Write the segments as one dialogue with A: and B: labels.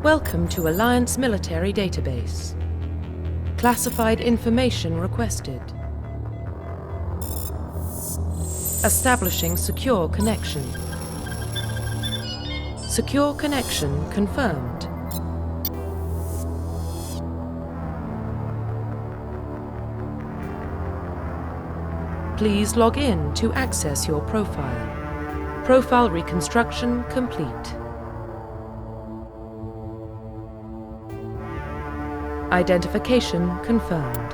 A: Welcome to Alliance Military Database. Classified information requested. Establishing secure connection. Secure connection confirmed. Please log in to access your profile. Profile reconstruction complete. Identification confirmed.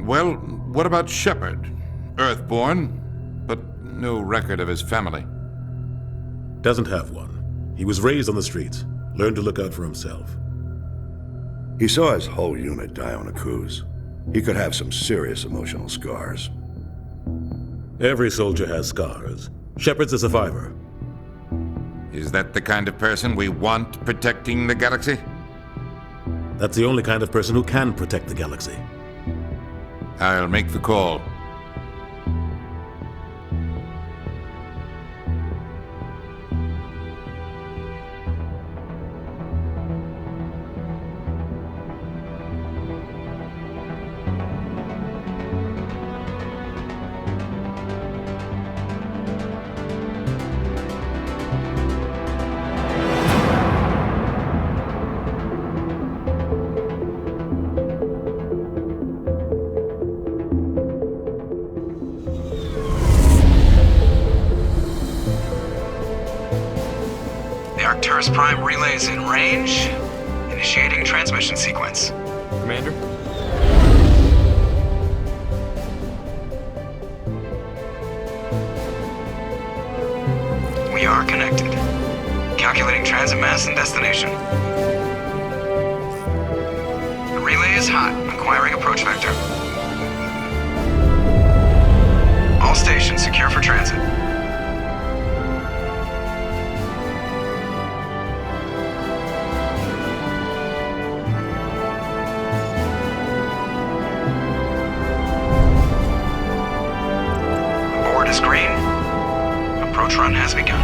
B: Well, what about Shepard? Earthborn, but no record of his family.
C: Doesn't have one. He was raised on the streets, learned to look out for himself.
D: He saw his whole unit die on a cruise. He could have some serious emotional scars.
C: Every soldier has scars. Shepard's a survivor.
B: Is that the kind of person we want protecting the galaxy?
C: That's the only kind of person who can protect the galaxy.
B: I'll make the call.
E: Prime relays in range. Initiating transmission sequence.
F: Commander?
E: We are connected. Calculating transit mass and destination. The relay is hot. Acquiring approach vector. All stations secure for transit. Green. Approach run has begun.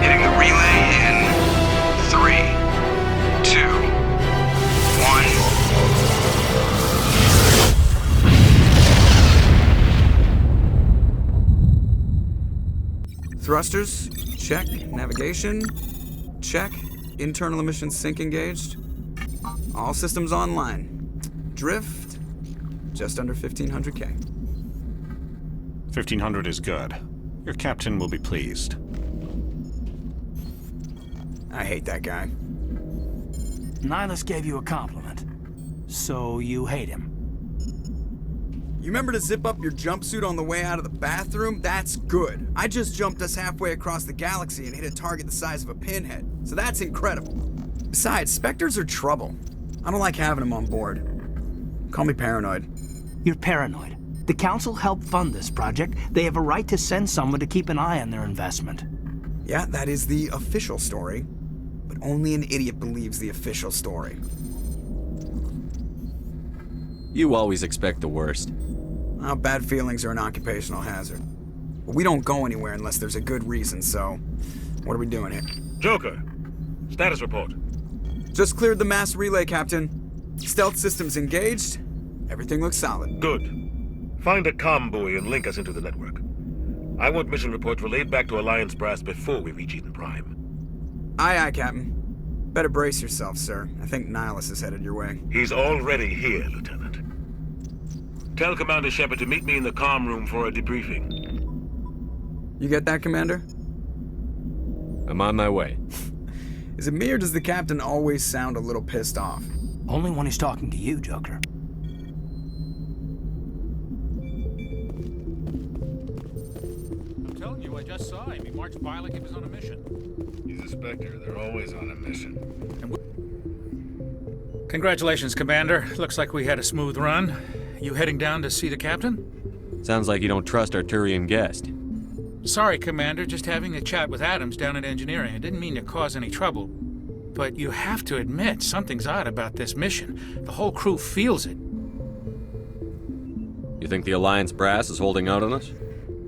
E: Hitting the relay in 3, 2, 1. Thrusters. Check. Navigation. Check. Internal emission sync engaged. All systems online. Drift. Just under 1,500K.
G: 1,500 is good. Your captain will be pleased.
E: I hate that guy.
H: Nihilus gave you a compliment. So you hate him.
E: You remember to zip up your jumpsuit on the way out of the bathroom? That's good. I just jumped us halfway across the galaxy and hit a target the size of a pinhead. So that's incredible. Besides, Spectres are trouble. I don't like having them on board. Call me paranoid.
H: You're paranoid. The Council helped fund this project. They have a right to send someone to keep an eye on their investment.
E: Yeah, that is the official story. But only an idiot believes the official story.
F: You always expect the worst.
E: Well, bad feelings are an occupational hazard. But we don't go anywhere unless there's a good reason, so what are we doing here?
C: Joker, status report.
E: Just cleared the mass relay, Captain. Stealth systems engaged. Everything looks solid.
C: Good. Find a comm buoy and link us into the network. I want mission reports relayed back to Alliance Brass before we reach Eden Prime.
E: Aye, aye, Captain. Better brace yourself, sir. I think Nihilus is headed your way.
C: He's already here, Lieutenant. Tell Commander Shepard to meet me in the comm room for a debriefing.
E: You get that, Commander?
F: I'm on my way.
E: Is it me or does the captain always sound a little pissed off?
H: Only when he's talking to you, Joker.
I: I'm telling you, I just saw him. He marched by like he was on a mission.
C: He's a Spectre. They're always on a mission.
I: Congratulations, Commander. Looks like we had a smooth run. You heading down to see the captain?
F: Sounds like you don't trust our Turian guest.
I: Sorry, Commander. Just having a chat with Adams down at engineering. I didn't mean to cause any trouble. But you have to admit, something's odd about this mission. The whole crew feels it.
F: You think the Alliance brass is holding out on us?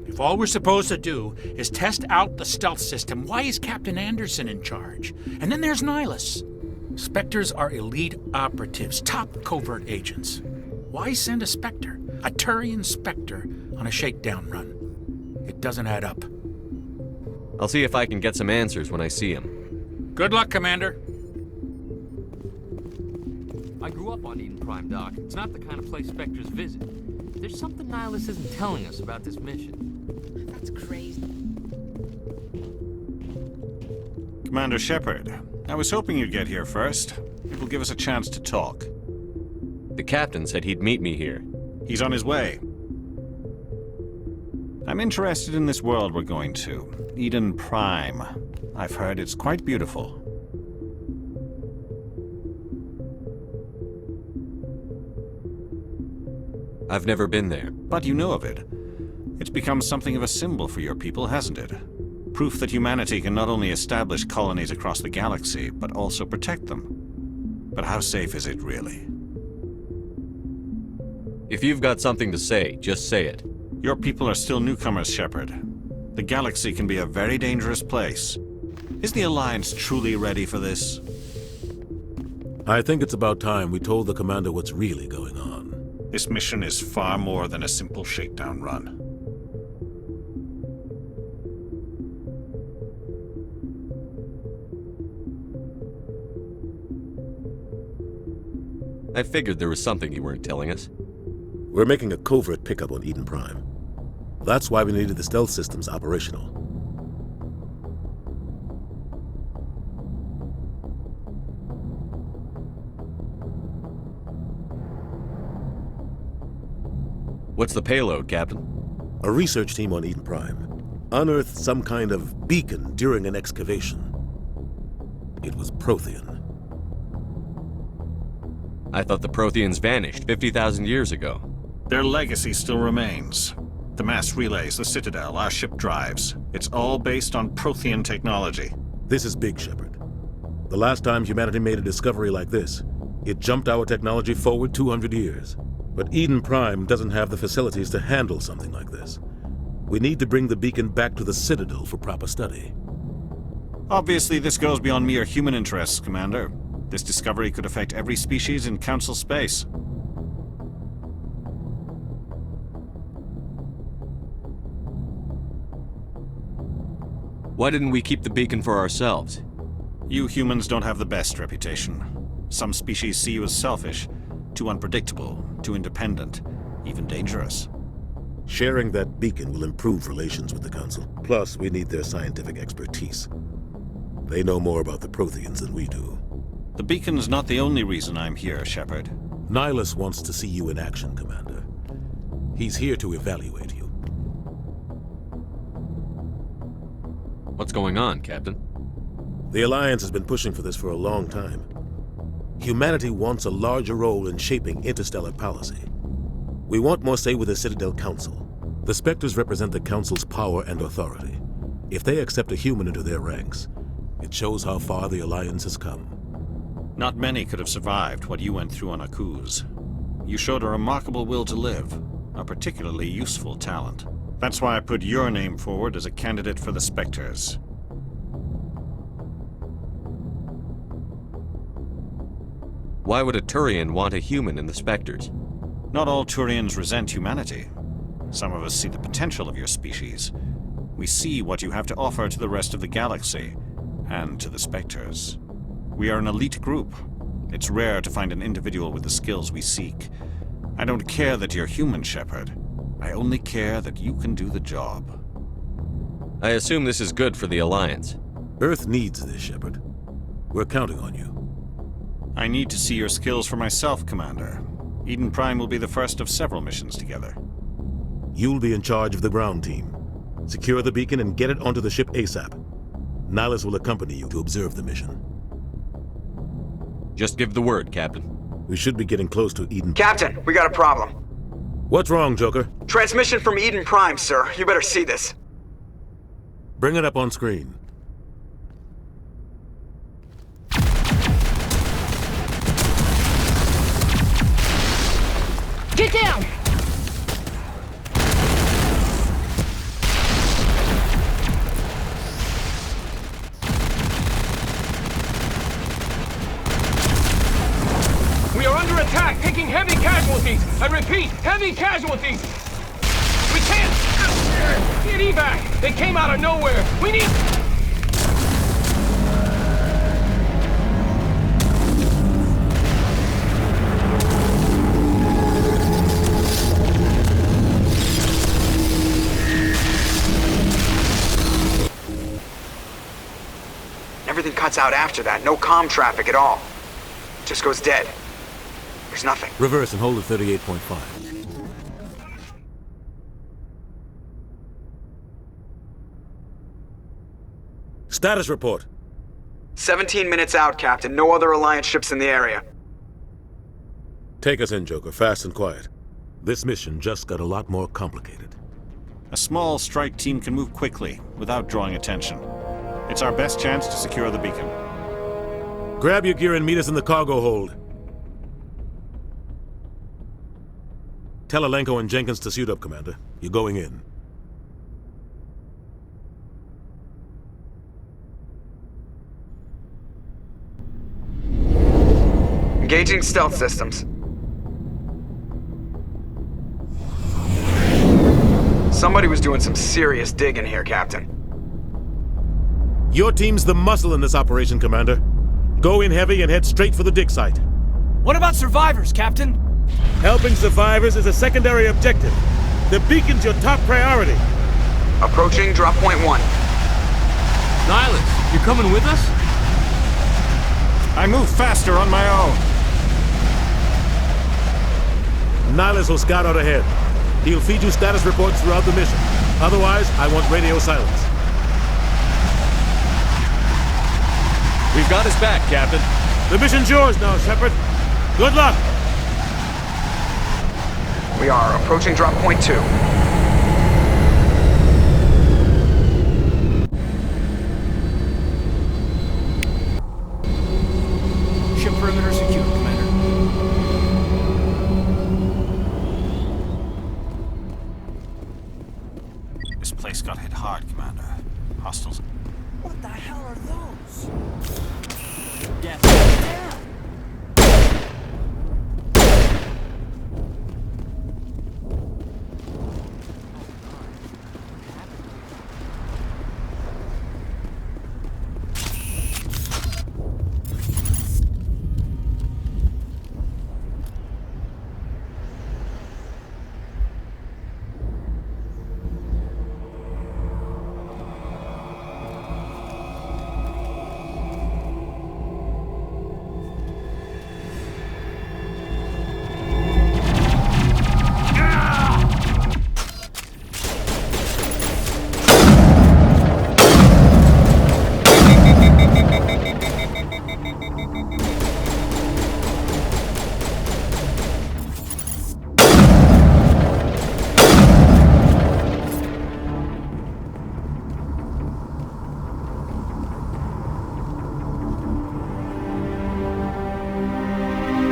I: If all we're supposed to do is test out the stealth system, why is Captain Anderson in charge? And then there's Nihilus. Spectres are elite operatives, top covert agents. Why send a Spectre, a Turian Spectre, on a shakedown run? It doesn't add up.
F: I'll see if I can get some answers when I see him.
I: Good luck, Commander.
J: I grew up on Eden Prime, Doc. It's not the kind of place Spectres visit. There's something Nihilus isn't telling us about this mission.
A: That's crazy.
G: Commander Shepard, I was hoping you'd get here first. It will give us a chance to talk.
F: The captain said he'd meet me here.
G: He's on his way. I'm interested in this world we're going to, Eden Prime. I've heard it's quite beautiful.
F: I've never been there.
G: But you know of it. It's become something of a symbol for your people, hasn't it? Proof that humanity can not only establish colonies across the galaxy, but also protect them. But how safe is it, really?
F: If you've got something to say, just say it.
G: Your people are still newcomers, Shepard. The galaxy can be a very dangerous place. Is the Alliance truly ready for this?
K: I think it's about time we told the Commander what's really going on.
G: This mission is far more than a simple shakedown run.
F: I figured there was something you weren't telling us.
K: We're making a covert pickup on Eden Prime. That's why we needed the stealth systems operational.
F: What's the payload, Captain?
K: A research team on Eden Prime unearthed some kind of beacon during an excavation. It was Prothean.
F: I thought the Protheans vanished 50,000 years ago.
G: Their legacy still remains. The mass relays, the Citadel, our ship drives. It's all based on Prothean technology.
K: This is big, Shepard. The last time humanity made a discovery like this, it jumped our technology forward 200 years. But Eden Prime doesn't have the facilities to handle something like this. We need to bring the beacon back to the Citadel for proper study.
G: Obviously, this goes beyond mere human interests, Commander. This discovery could affect every species in Council space.
F: Why didn't we keep the beacon for ourselves?
G: You humans don't have the best reputation. Some species see you as selfish, too unpredictable, too independent, even dangerous.
K: Sharing that beacon will improve relations with the Council. Plus, we need their scientific expertise. They know more about the Protheans than we do.
G: The beacon's not the only reason I'm here, Shepard.
K: Nihilus wants to see you in action, Commander. He's here to evaluate you.
F: What's going on, Captain?
K: The Alliance has been pushing for this for a long time. Humanity wants a larger role in shaping interstellar policy. We want more say with the Citadel Council. The Spectres represent the Council's power and authority. If they accept a human into their ranks, it shows how far the Alliance has come.
G: Not many could have survived what you went through on Akuz. You showed a remarkable will to live, a particularly useful talent. That's why I put your name forward as a candidate for the Spectres.
F: Why would a Turian want a human in the Spectres?
G: Not all Turians resent humanity. Some of us see the potential of your species. We see what you have to offer to the rest of the galaxy, and to the Spectres. We are an elite group. It's rare to find an individual with the skills we seek. I don't care that you're human, Shepard. I only care that you can do the job.
F: I assume this is good for the Alliance.
K: Earth needs this, Shepard. We're counting on you.
G: I need to see your skills for myself, Commander. Eden Prime will be the first of several missions together.
K: You'll be in charge of the ground team. Secure the beacon and get it onto the ship ASAP. Nihilus will accompany you to observe the mission.
F: Just give the word, Captain.
K: We should be getting close to Eden.
E: Captain, we got a problem.
K: What's wrong, Joker?
E: Transmission from Eden Prime, sir. You better see this.
K: Bring it up on screen.
L: Get down!
M: We are under attack, taking heavy casualties. I repeat, heavy casualties. We can't get evac. They came out of nowhere. We need...
E: Everything cuts out after that. No comm traffic at all. Just goes dead. There's nothing.
K: Reverse and hold at 38.5. Status report.
E: 17 minutes out, Captain. No other Alliance ships in the area.
K: Take us in, Joker, fast and quiet. This mission just got a lot more complicated.
G: A small strike team can move quickly, without drawing attention. It's our best chance to secure the beacon.
K: Grab your gear and meet us in the cargo hold. Tell Alenko and Jenkins to suit up, Commander. You're going in.
E: Engaging stealth systems. Somebody was doing some serious digging here, Captain.
K: Your team's the muscle in this operation, Commander. Go in heavy and head straight for the dig site.
H: What about survivors, Captain?
K: Helping survivors is a secondary objective. The beacon's your top priority.
E: Approaching drop point 1.
J: Nihilus, you coming with us?
G: I move faster on my own.
K: Nihilus will scout out ahead. He'll feed you status reports throughout the mission. Otherwise, I want radio silence.
F: We've got his back, Captain.
K: The mission's yours now, Shepard. Good luck!
E: We are approaching drop point 2.
H: Ship perimeter secure, Commander.
G: This place got hit hard, Commander. Hostiles.
H: What the hell are those? Death.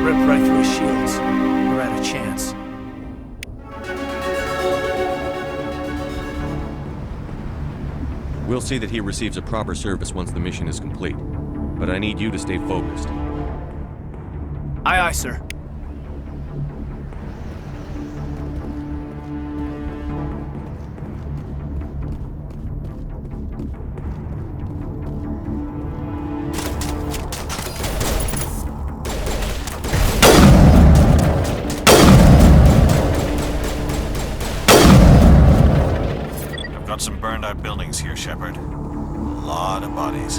H: Ripped right through his shields. We're out of chance.
F: We'll see that he receives a proper service once the mission is complete. But I need you to stay focused.
H: Aye, aye, sir.
G: Got some burned out buildings here, Shepard. A lot of bodies.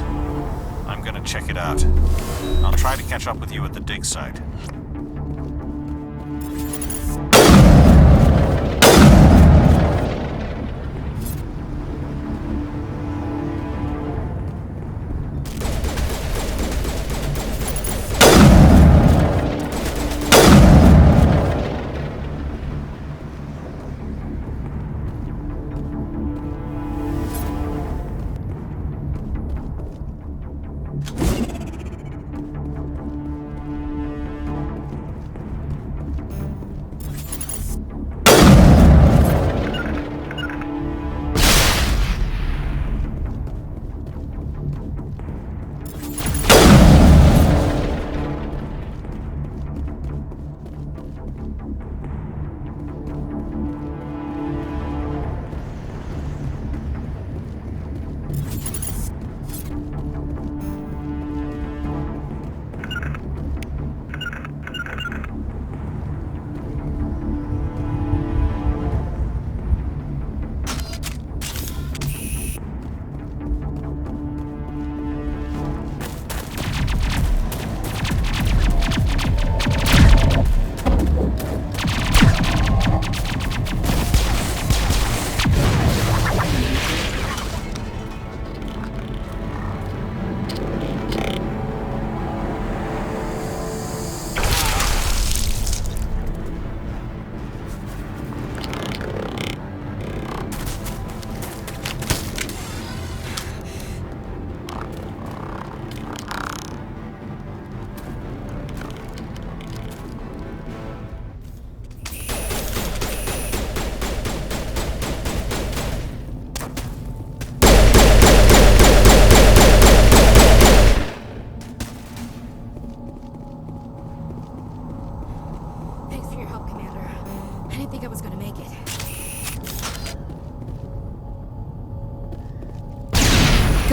G: I'm gonna check it out. I'll try to catch up with you at the dig site.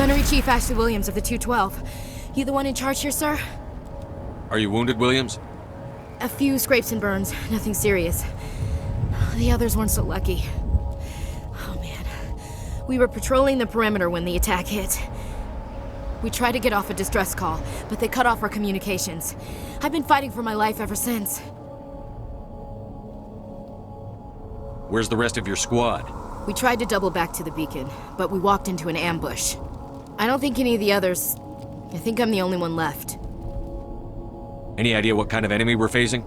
L: Gunnery Chief Ashley Williams of the 212. You the one in charge here, sir?
F: Are you wounded, Williams?
L: A few scrapes and burns, nothing serious. The others weren't so lucky. Oh man. We were patrolling the perimeter when the attack hit. We tried to get off a distress call, but they cut off our communications. I've been fighting for my life ever since.
F: Where's the rest of your squad?
L: We tried to double back to the beacon, but we walked into an ambush. I don't think any of the others... I think I'm the only one left.
F: Any idea what kind of enemy we're facing?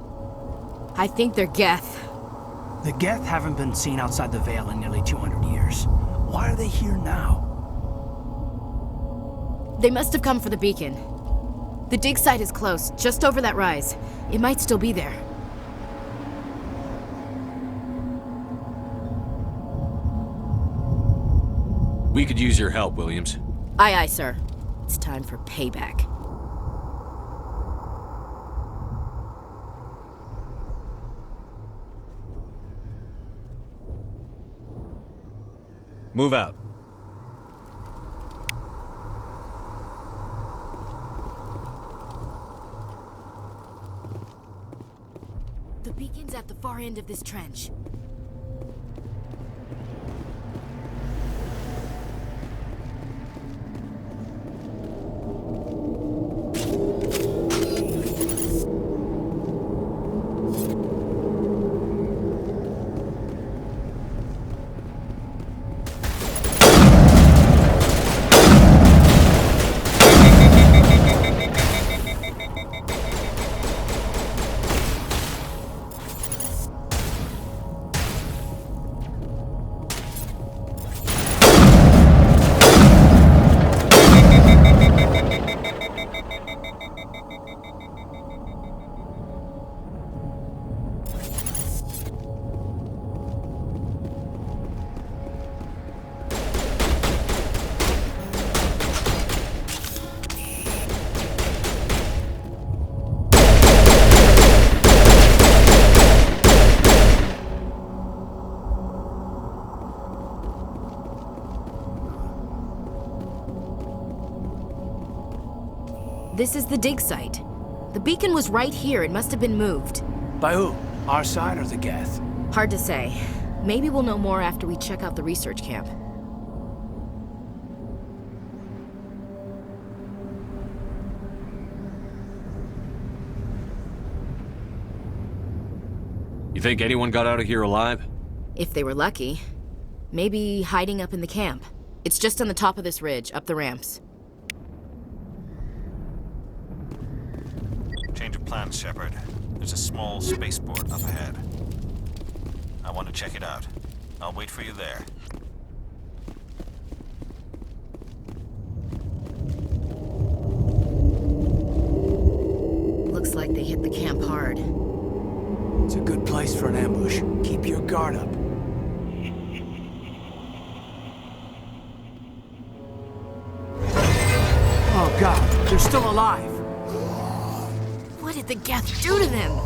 L: I think they're Geth.
H: The Geth haven't been seen outside the Veil in nearly 200 years. Why are they here now?
L: They must have come for the beacon. The dig site is close, just over that rise. It might still be there.
F: We could use your help, Williams.
L: Aye, aye, sir. It's time for payback.
F: Move out.
L: The beacon's at the far end of this trench. This is the dig site. The beacon was right here. It must have been moved.
H: By who? Our side or the Geth?
L: Hard to say. Maybe we'll know more after we check out the research camp.
F: You think anyone got out of here alive?
L: If they were lucky. Maybe hiding up in the camp. It's just on the top of this ridge, up the ramps.
G: Change of plans, Shepard. There's a small spaceport up ahead. I want to check it out. I'll wait for you there.
L: Looks like they hit the camp hard.
H: It's a good place for an ambush. Keep your guard up. Oh God, they're still alive.
L: What did the Geth do to them?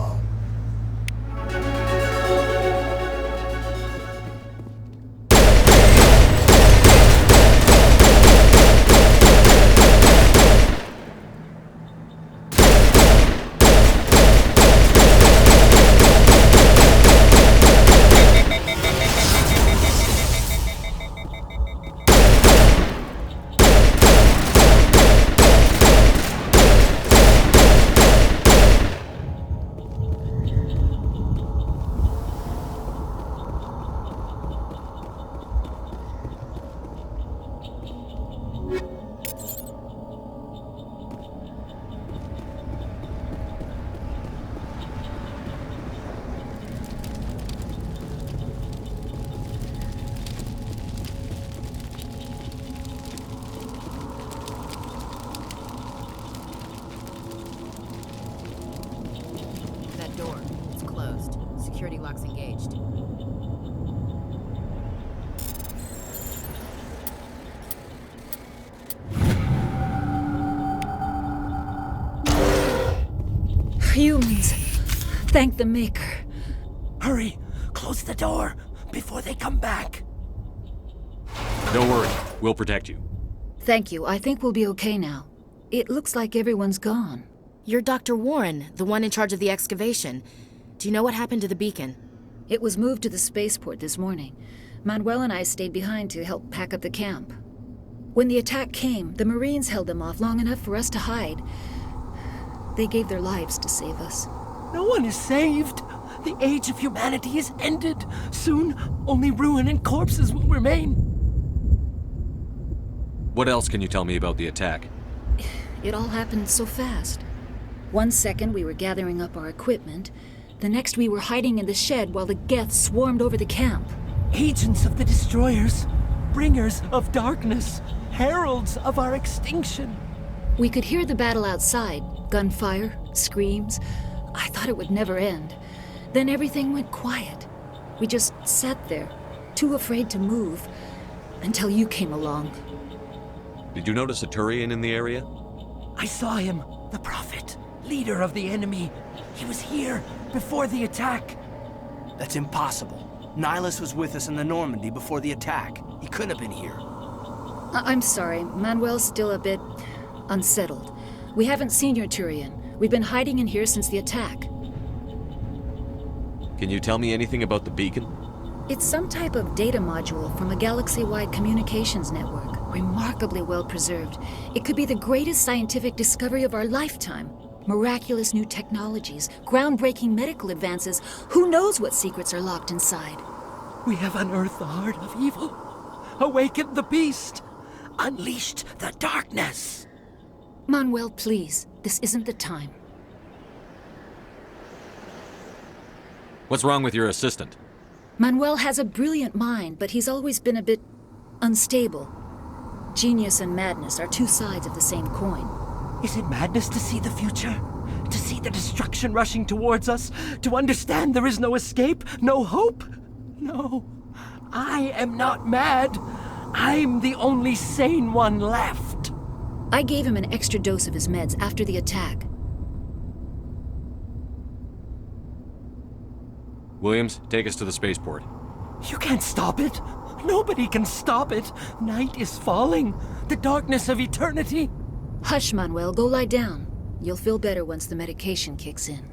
L: Security lock's engaged.
N: Humans. Thank the Maker.
H: Hurry! Close the door before they come back.
F: Don't worry. We'll protect you.
N: Thank you. I think we'll be okay now. It looks like everyone's gone.
L: You're Dr. Warren, the one in charge of the excavation. Do you know what happened to the beacon?
N: It was moved to the spaceport this morning. Manuel and I stayed behind to help pack up the camp. When the attack came, the Marines held them off long enough for us to hide. They gave their lives to save us.
H: No one is saved. The age of humanity is ended. Soon, only ruin and corpses will remain.
F: What else can you tell me about the attack?
N: It all happened so fast. 1 second we were gathering up our equipment. The next we were hiding in the shed while the Geth swarmed over the camp.
H: Agents of the Destroyers, bringers of darkness, heralds of our extinction.
N: We could hear the battle outside. Gunfire, screams. I thought it would never end. Then everything went quiet. We just sat there, too afraid to move, until you came along.
F: Did you notice a Turian in the area?
H: I saw him, the Prophet, leader of the enemy. He was here before the attack.
E: That's impossible. Nihilus was with us in the Normandy before the attack. He couldn't have been here.
N: I'm sorry. Manuel's still a bit unsettled. We haven't seen your Turian. We've been hiding in here since the attack.
F: Can you tell me anything about the beacon?
N: It's some type of data module from a galaxy-wide communications network. Remarkably well preserved. It could be the greatest scientific discovery of our lifetime. Miraculous new technologies, groundbreaking medical advances. Who knows what secrets are locked inside?
H: We have unearthed the heart of evil, awakened the beast, unleashed the darkness.
N: Manuel, please. This isn't the time.
F: What's wrong with your assistant?
N: Manuel has a brilliant mind, but he's always been a bit unstable. Genius and madness are two sides of the same coin.
H: Is it madness to see the future? To see the destruction rushing towards us? To understand there is no escape? No hope? No. I am not mad. I'm the only sane one left.
N: I gave him an extra dose of his meds after the attack.
F: Williams, take us to the spaceport.
H: You can't stop it. Nobody can stop it. Night is falling. The darkness of eternity.
N: Hush, Manuel. Go lie down. You'll feel better once the medication kicks in.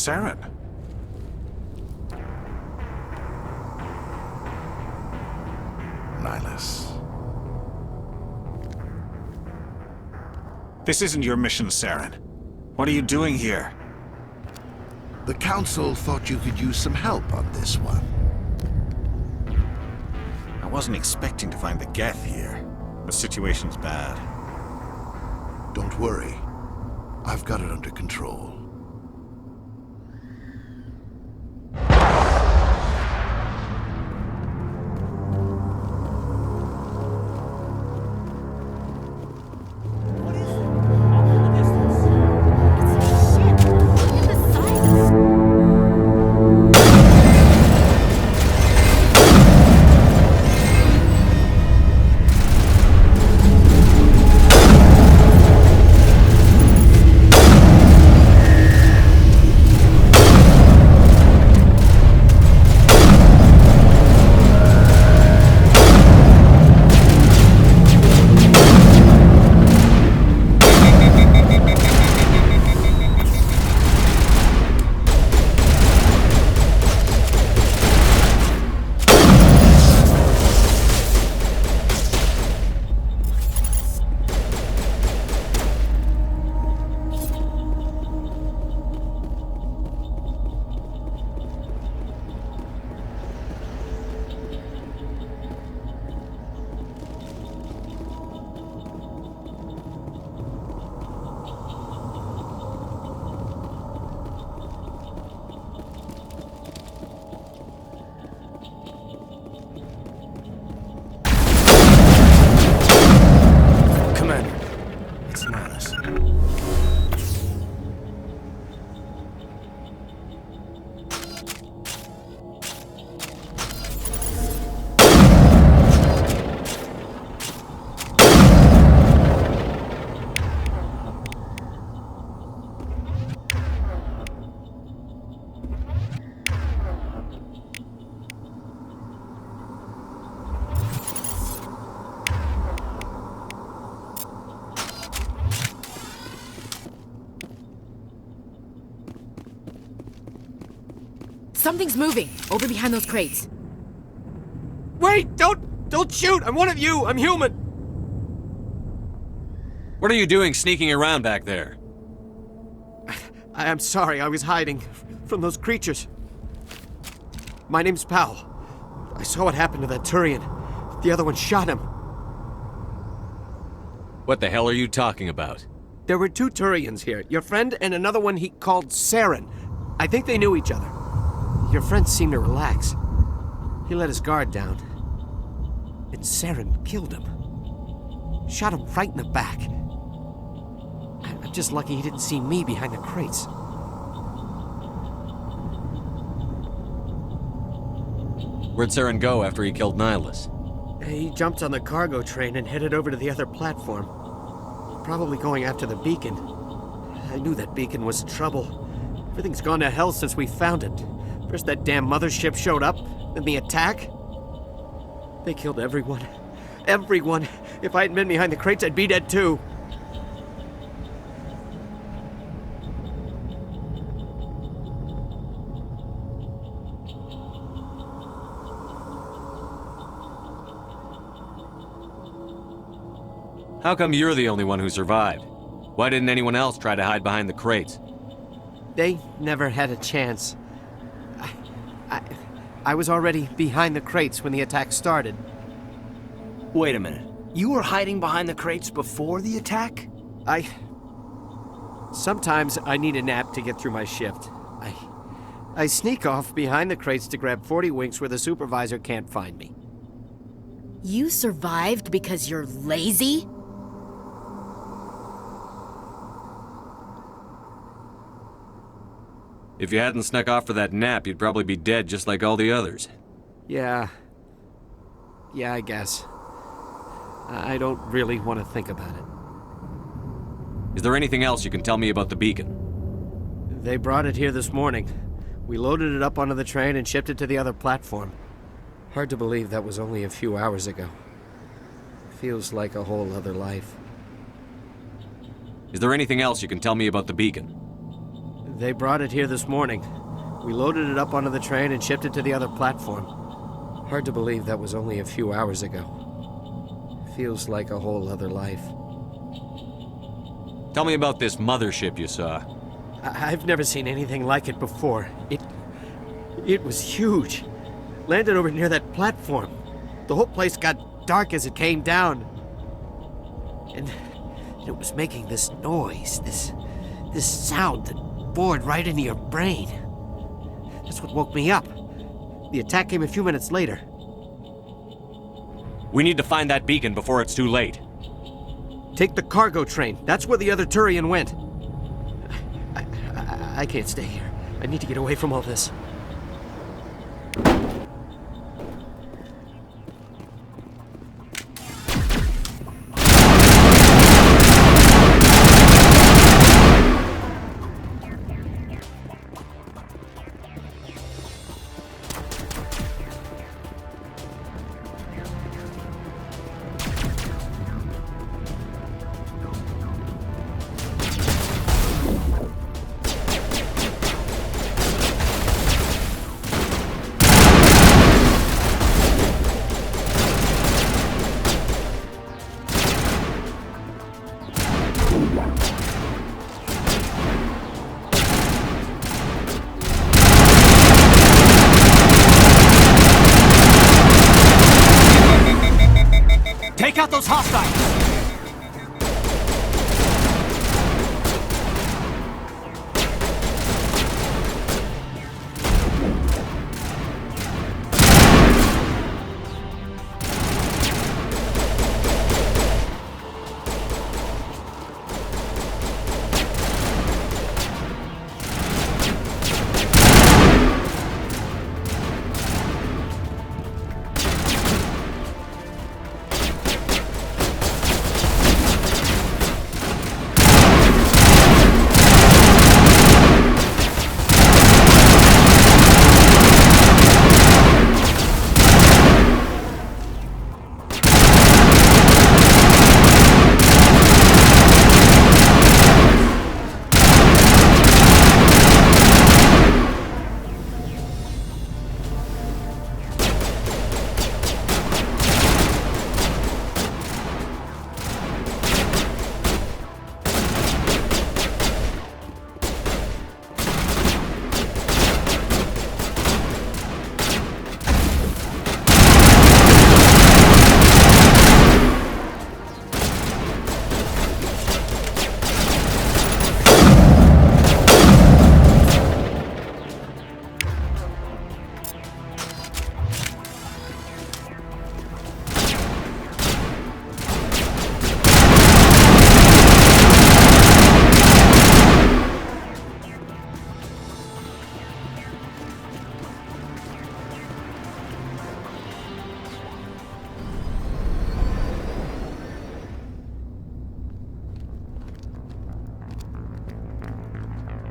G: Saren.
O: Nihilus.
G: This isn't your mission, Saren. What are you doing here?
O: The Council thought you could use some help on this one.
G: I wasn't expecting to find the Geth here. The situation's bad.
O: Don't worry. I've got it under control.
L: Something's moving, over behind those crates.
H: Wait! Don't shoot! I'm one of you! I'm human!
F: What are you doing sneaking around back there?
H: I'm sorry, I was hiding from those creatures. My name's Powell. I saw what happened to that Turian. The other one shot him.
F: What the hell are you talking about?
H: There were two Turians here, your friend and another one he called Saren. I think they knew each other. Your friend seemed to relax. He let his guard down. And Saren killed him. Shot him right in the back. I'm just lucky he didn't see me behind the crates.
F: Where'd Saren go after he killed Nihilus?
H: He jumped on the cargo train and headed over to the other platform. Probably going after the beacon. I knew that beacon was trouble. Everything's gone to hell since we found it. First that damn mothership showed up, then the attack. They killed everyone. Everyone. If I hadn't been behind the crates, I'd be dead too.
F: How come you're the only one who survived? Why didn't anyone else try to hide behind the crates?
H: They never had a chance. I was already behind the crates when the attack started.
P: Wait a minute. You were hiding behind the crates before the attack?
H: Sometimes I need a nap to get through my shift. I sneak off behind the crates to grab 40 winks where the supervisor can't find me.
L: You survived because you're lazy?
F: If you hadn't snuck off for that nap, you'd probably be dead just like all the others.
H: Yeah, I guess. I don't really want to think about it.
F: Is there anything else you can tell me about the beacon?
H: They brought it here this morning. We loaded it up onto the train and shipped it to the other platform. Hard to believe that was only a few hours ago. Feels like a whole other life.
F: Is there anything else you can tell me about the beacon?
H: They brought it here this morning. We loaded it up onto the train and shipped it to the other platform. Hard to believe that was only a few hours ago. Feels like a whole other life.
F: Tell me about this mothership you saw.
H: I've never seen anything like it before. It was huge. Landed over near that platform. The whole place got dark as it came down. And it was making this noise, this sound that bored right into your brain. That's what woke me up. The attack came a few minutes later.
F: We need to find that beacon before it's too late.
H: Take the cargo train. That's where the other Turian went. I can't stay here. I need to get away from all this.
P: Take out those hostiles!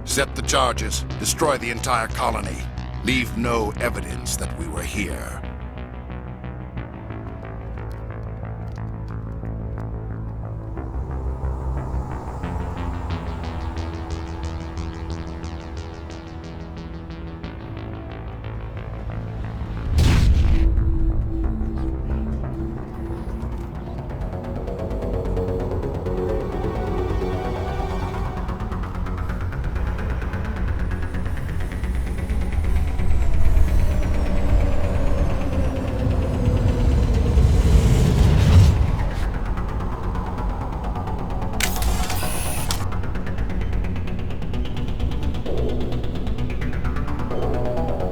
O: Set the charges. Destroy the entire colony. Leave no evidence that we were here.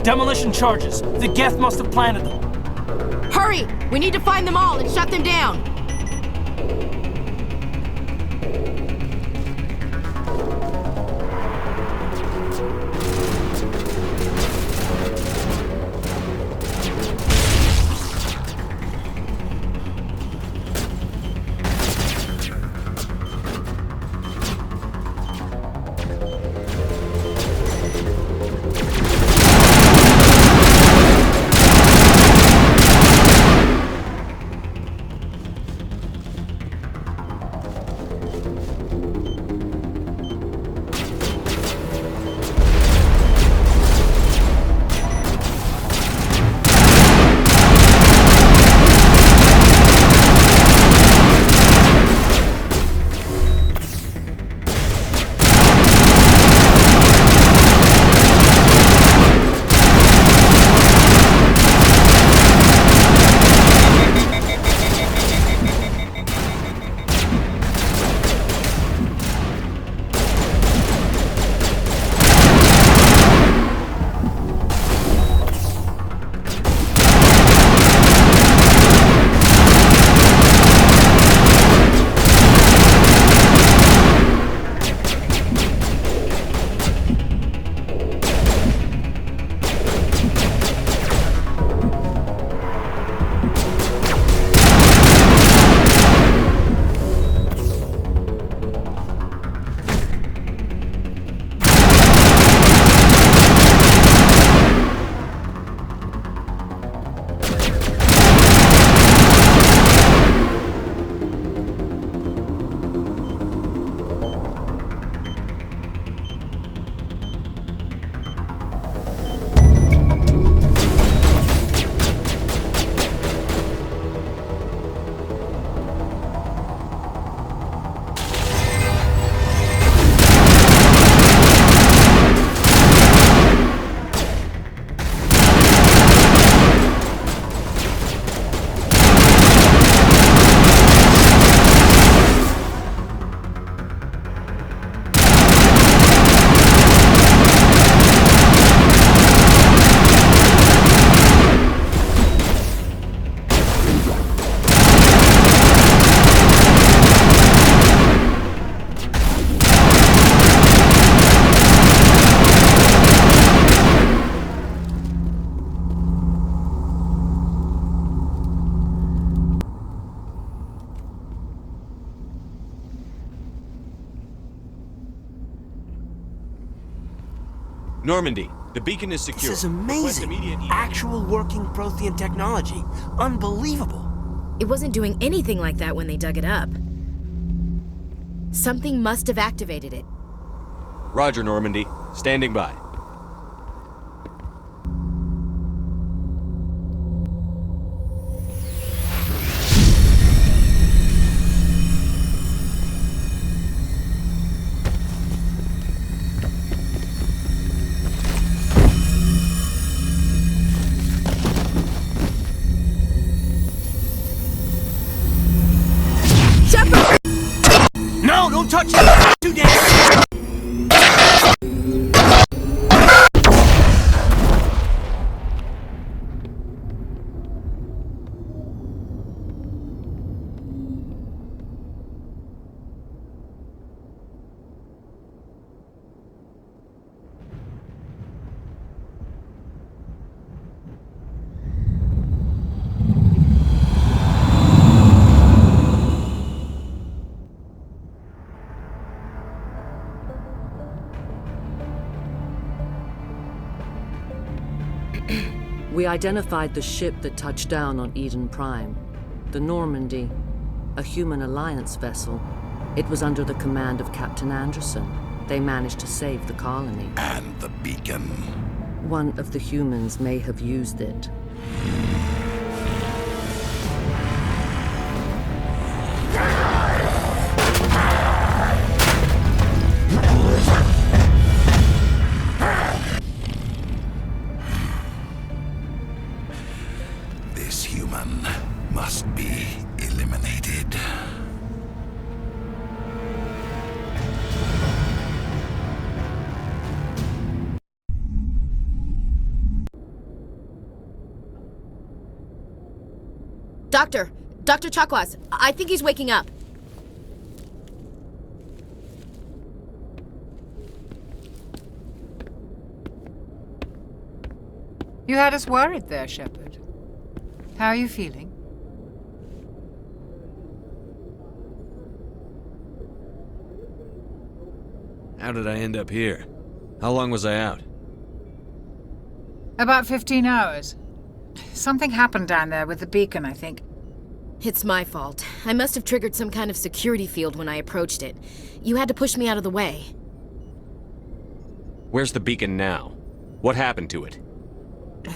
P: Demolition charges. The Geth must have planted them.
L: Hurry! We need to find them all and shut them down!
F: Normandy, the beacon is secure.
P: This is amazing. Actual working Prothean technology. Unbelievable.
L: It wasn't doing anything like that when they dug it up. Something must have activated it.
F: Roger, Normandy. Standing by.
L: Shepard!
P: No, don't touch it! Too damn!
A: We identified the ship that touched down on Eden Prime. The Normandy, a human alliance vessel. It was under the command of Captain Anderson. They managed to save the colony.
O: And the beacon.
A: One of the humans may have used it.
O: This human must be eliminated.
L: Dr. Chakwas, I think he's waking up.
Q: You had us worried there, Shepard. How are you feeling?
F: How did I end up here? How long was I out?
Q: About 15 hours. Something happened down there with the beacon, I think.
L: It's my fault. I must have triggered some kind of security field when I approached it. You had to push me out of the way.
F: Where's the beacon now? What happened to it?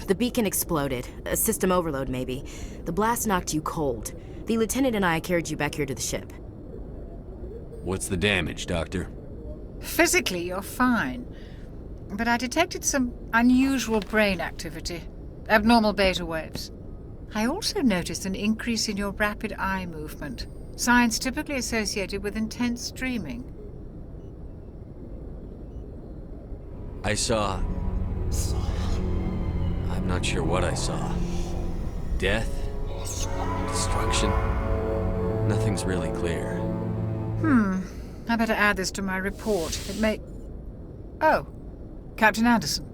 L: The beacon exploded. A system overload, maybe. The blast knocked you cold. The lieutenant and I carried you back here to the ship.
F: What's the damage, Doctor?
Q: Physically, you're fine. But I detected some unusual brain activity. Abnormal beta waves. I also noticed an increase in your rapid eye movement. Signs typically associated with intense dreaming.
F: I saw... I'm not sure what I saw. Death? Destruction? Nothing's really clear.
Q: I better add this to my report. It may... Oh, Captain Anderson.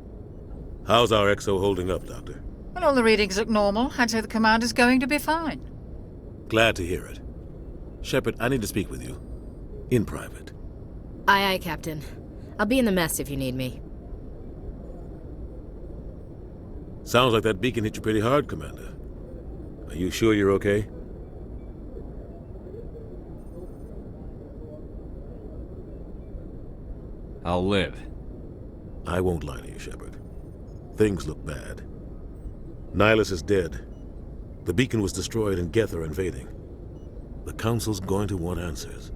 K: How's our XO holding up, Doctor?
Q: Well, all the readings look normal. I'd say the commander's going to be fine.
K: Glad to hear it. Shepard, I need to speak with you. In private.
L: Aye, aye, Captain. I'll be in the mess if you need me.
K: Sounds like that beacon hit you pretty hard, Commander. Are you sure you're okay?
F: I'll live.
K: I won't lie to you, Shepard. Things look bad. Nihilus is dead. The beacon was destroyed and Geth are invading. The Council's going to want answers.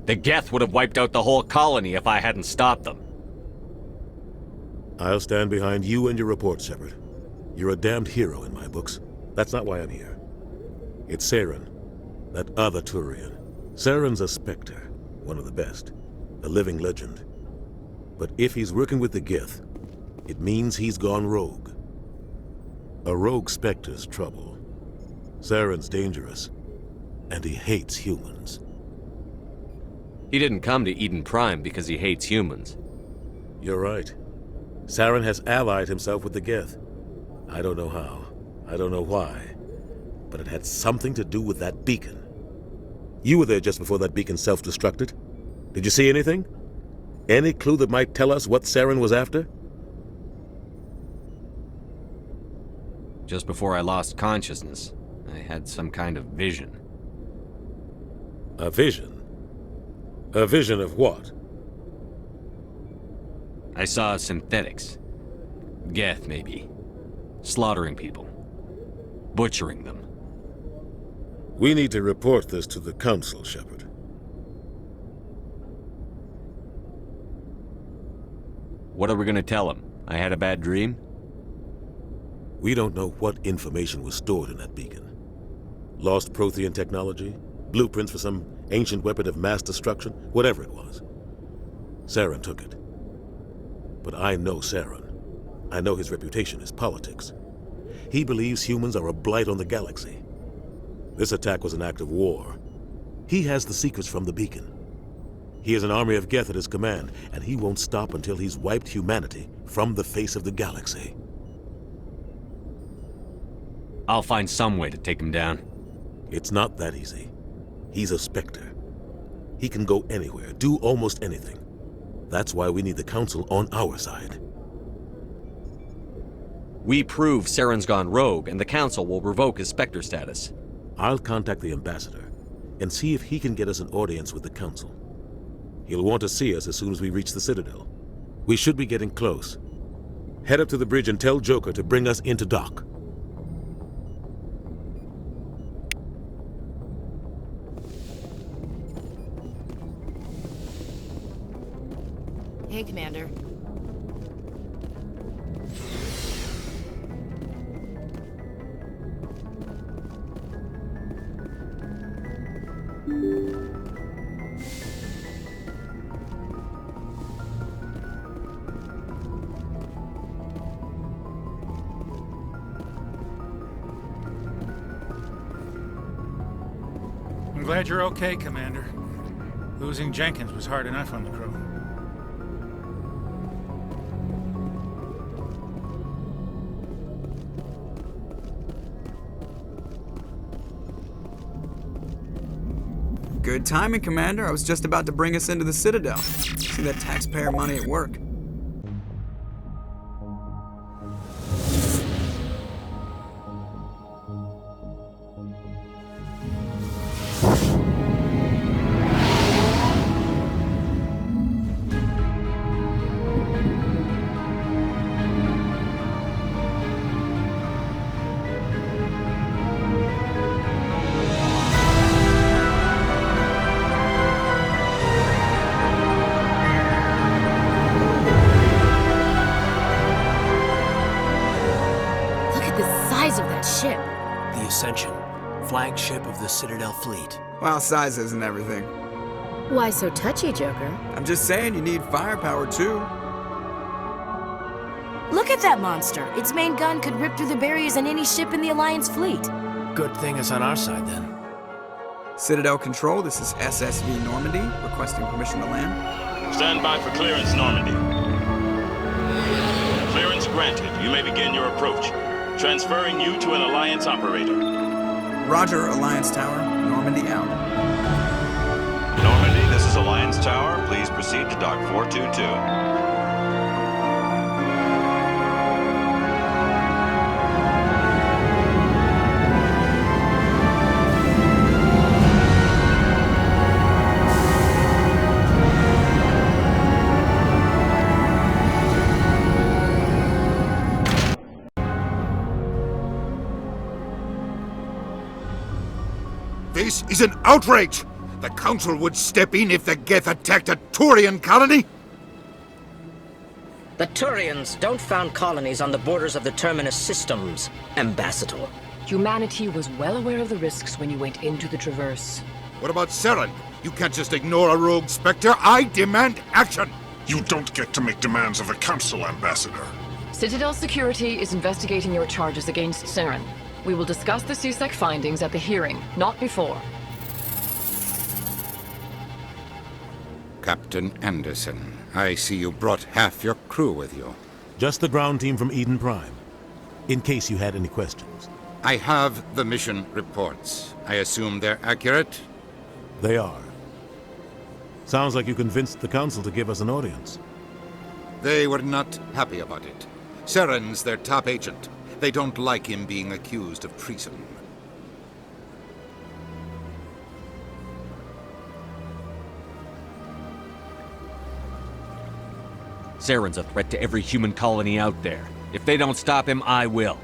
F: The Geth would have wiped out the whole colony if I hadn't stopped them.
K: I'll stand behind you and your report, Shepard. You're a damned hero in my books. That's not why I'm here. It's Saren, that other Turian. Saren's a Spectre, one of the best, a living legend. But if he's working with the Geth, it means he's gone rogue. A rogue Spectre's trouble. Saren's dangerous, and he hates humans.
F: He didn't come to Eden Prime because he hates humans.
K: You're right. Saren has allied himself with the Geth. I don't know how. I don't know why. But it had something to do with that beacon. You were there just before that beacon self-destructed. Did you see anything? Any clue that might tell us what Saren was after?
F: Just before I lost consciousness, I had some kind of vision.
K: A vision? A vision of what?
F: I saw synthetics. Geth, maybe. Slaughtering people. Butchering them.
K: We need to report this to the Council, Shepard.
F: What are we gonna tell them? I had a bad dream?
K: We don't know what information was stored in that beacon. Lost Prothean technology? Blueprints for some ancient weapon of mass destruction? Whatever it was. Saren took it. But I know Saren. I know his reputation is politics. He believes humans are a blight on the galaxy. This attack was an act of war. He has the secrets from the beacon. He has an army of Geth at his command, and he won't stop until he's wiped humanity from the face of the galaxy.
F: I'll find some way to take him down.
K: It's not that easy. He's a Spectre. He can go anywhere, do almost anything. That's why we need the Council on our side.
F: We prove Saren's gone rogue, and the Council will revoke his Spectre status.
K: I'll contact the Ambassador and see if he can get us an audience with the Council. He'll want to see us as soon as we reach the Citadel. We should be getting close. Head up to the bridge and tell Joker to bring us into dock.
L: Hey, Commander.
I: I'm glad you're okay, Commander. Losing Jenkins was hard enough on the crew.
E: Good timing, Commander. I was just about to bring us into the Citadel. See that taxpayer money at work.
P: Flagship of the Citadel fleet.
E: Well, size isn't everything.
L: Why so touchy, Joker?
E: I'm just saying you need firepower, too.
L: Look at that monster. Its main gun could rip through the barriers in any ship in the Alliance fleet.
P: Good thing it's on our side, then.
E: Citadel Control, this is SSV Normandy, requesting permission to land.
R: Stand by for clearance, Normandy. Clearance granted. You may begin your approach. Transferring you to an Alliance operator.
E: Roger, Alliance Tower. Normandy out.
S: Normandy, this is Alliance Tower. Please proceed to Dock 422.
O: This is an outrage! The Council would step in if the Geth attacked a Turian colony?
T: The Turians don't found colonies on the borders of the Terminus systems, Ambassador.
U: Humanity was well aware of the risks when you went into the Traverse.
O: What about Saren? You can't just ignore a rogue Spectre. I demand action!
V: You don't get to make demands of the Council, Ambassador.
U: Citadel Security is investigating your charges against Saren. We will discuss the CSEC findings at the hearing, not before.
B: Captain Anderson, I see you brought half your crew with you.
K: Just the ground team from Eden Prime, in case you had any questions.
B: I have the mission reports. I assume they're accurate?
K: They are. Sounds like you convinced the Council to give us an audience.
O: They were not happy about it. Saren's their top agent. They don't like him being accused of treason.
C: Saren's a threat to every human colony out there. If they don't stop him, I will.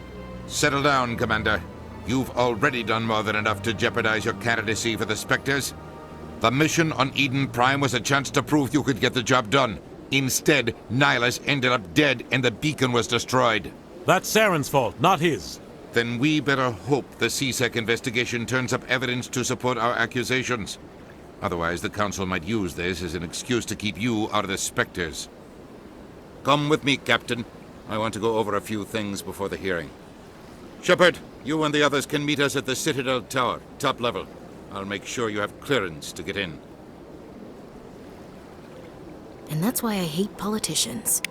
B: Settle down, Commander. You've already done more than enough to jeopardize your candidacy for the Spectres. The mission on Eden Prime was a chance to prove you could get the job done. Instead, Nihilus ended up dead and the beacon was destroyed.
K: That's Saren's fault, not his.
B: Then we better hope the CSEC investigation turns up evidence to support our accusations. Otherwise, the Council might use this as an excuse to keep you out of the Spectres. Come with me, Captain. I want to go over a few things before the hearing. Shepard, you and the others can meet us at the Citadel Tower, top level. I'll make sure you have clearance to get in.
L: And that's why I hate politicians.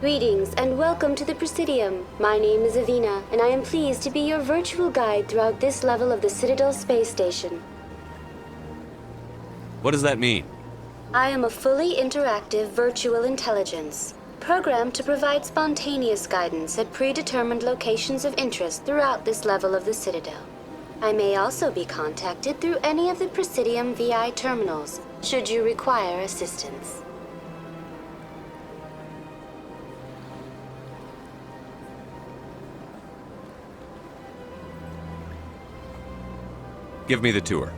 D: Greetings and welcome to the Presidium. My name is Avina, and I am pleased to be your virtual guide throughout this level of the Citadel Space Station.
C: What does that mean?
D: I am a fully interactive virtual intelligence, programmed to provide spontaneous guidance at predetermined locations of interest throughout this level of the Citadel. I may also be contacted through any of the Presidium VI terminals, should you require assistance.
C: Give me the tour.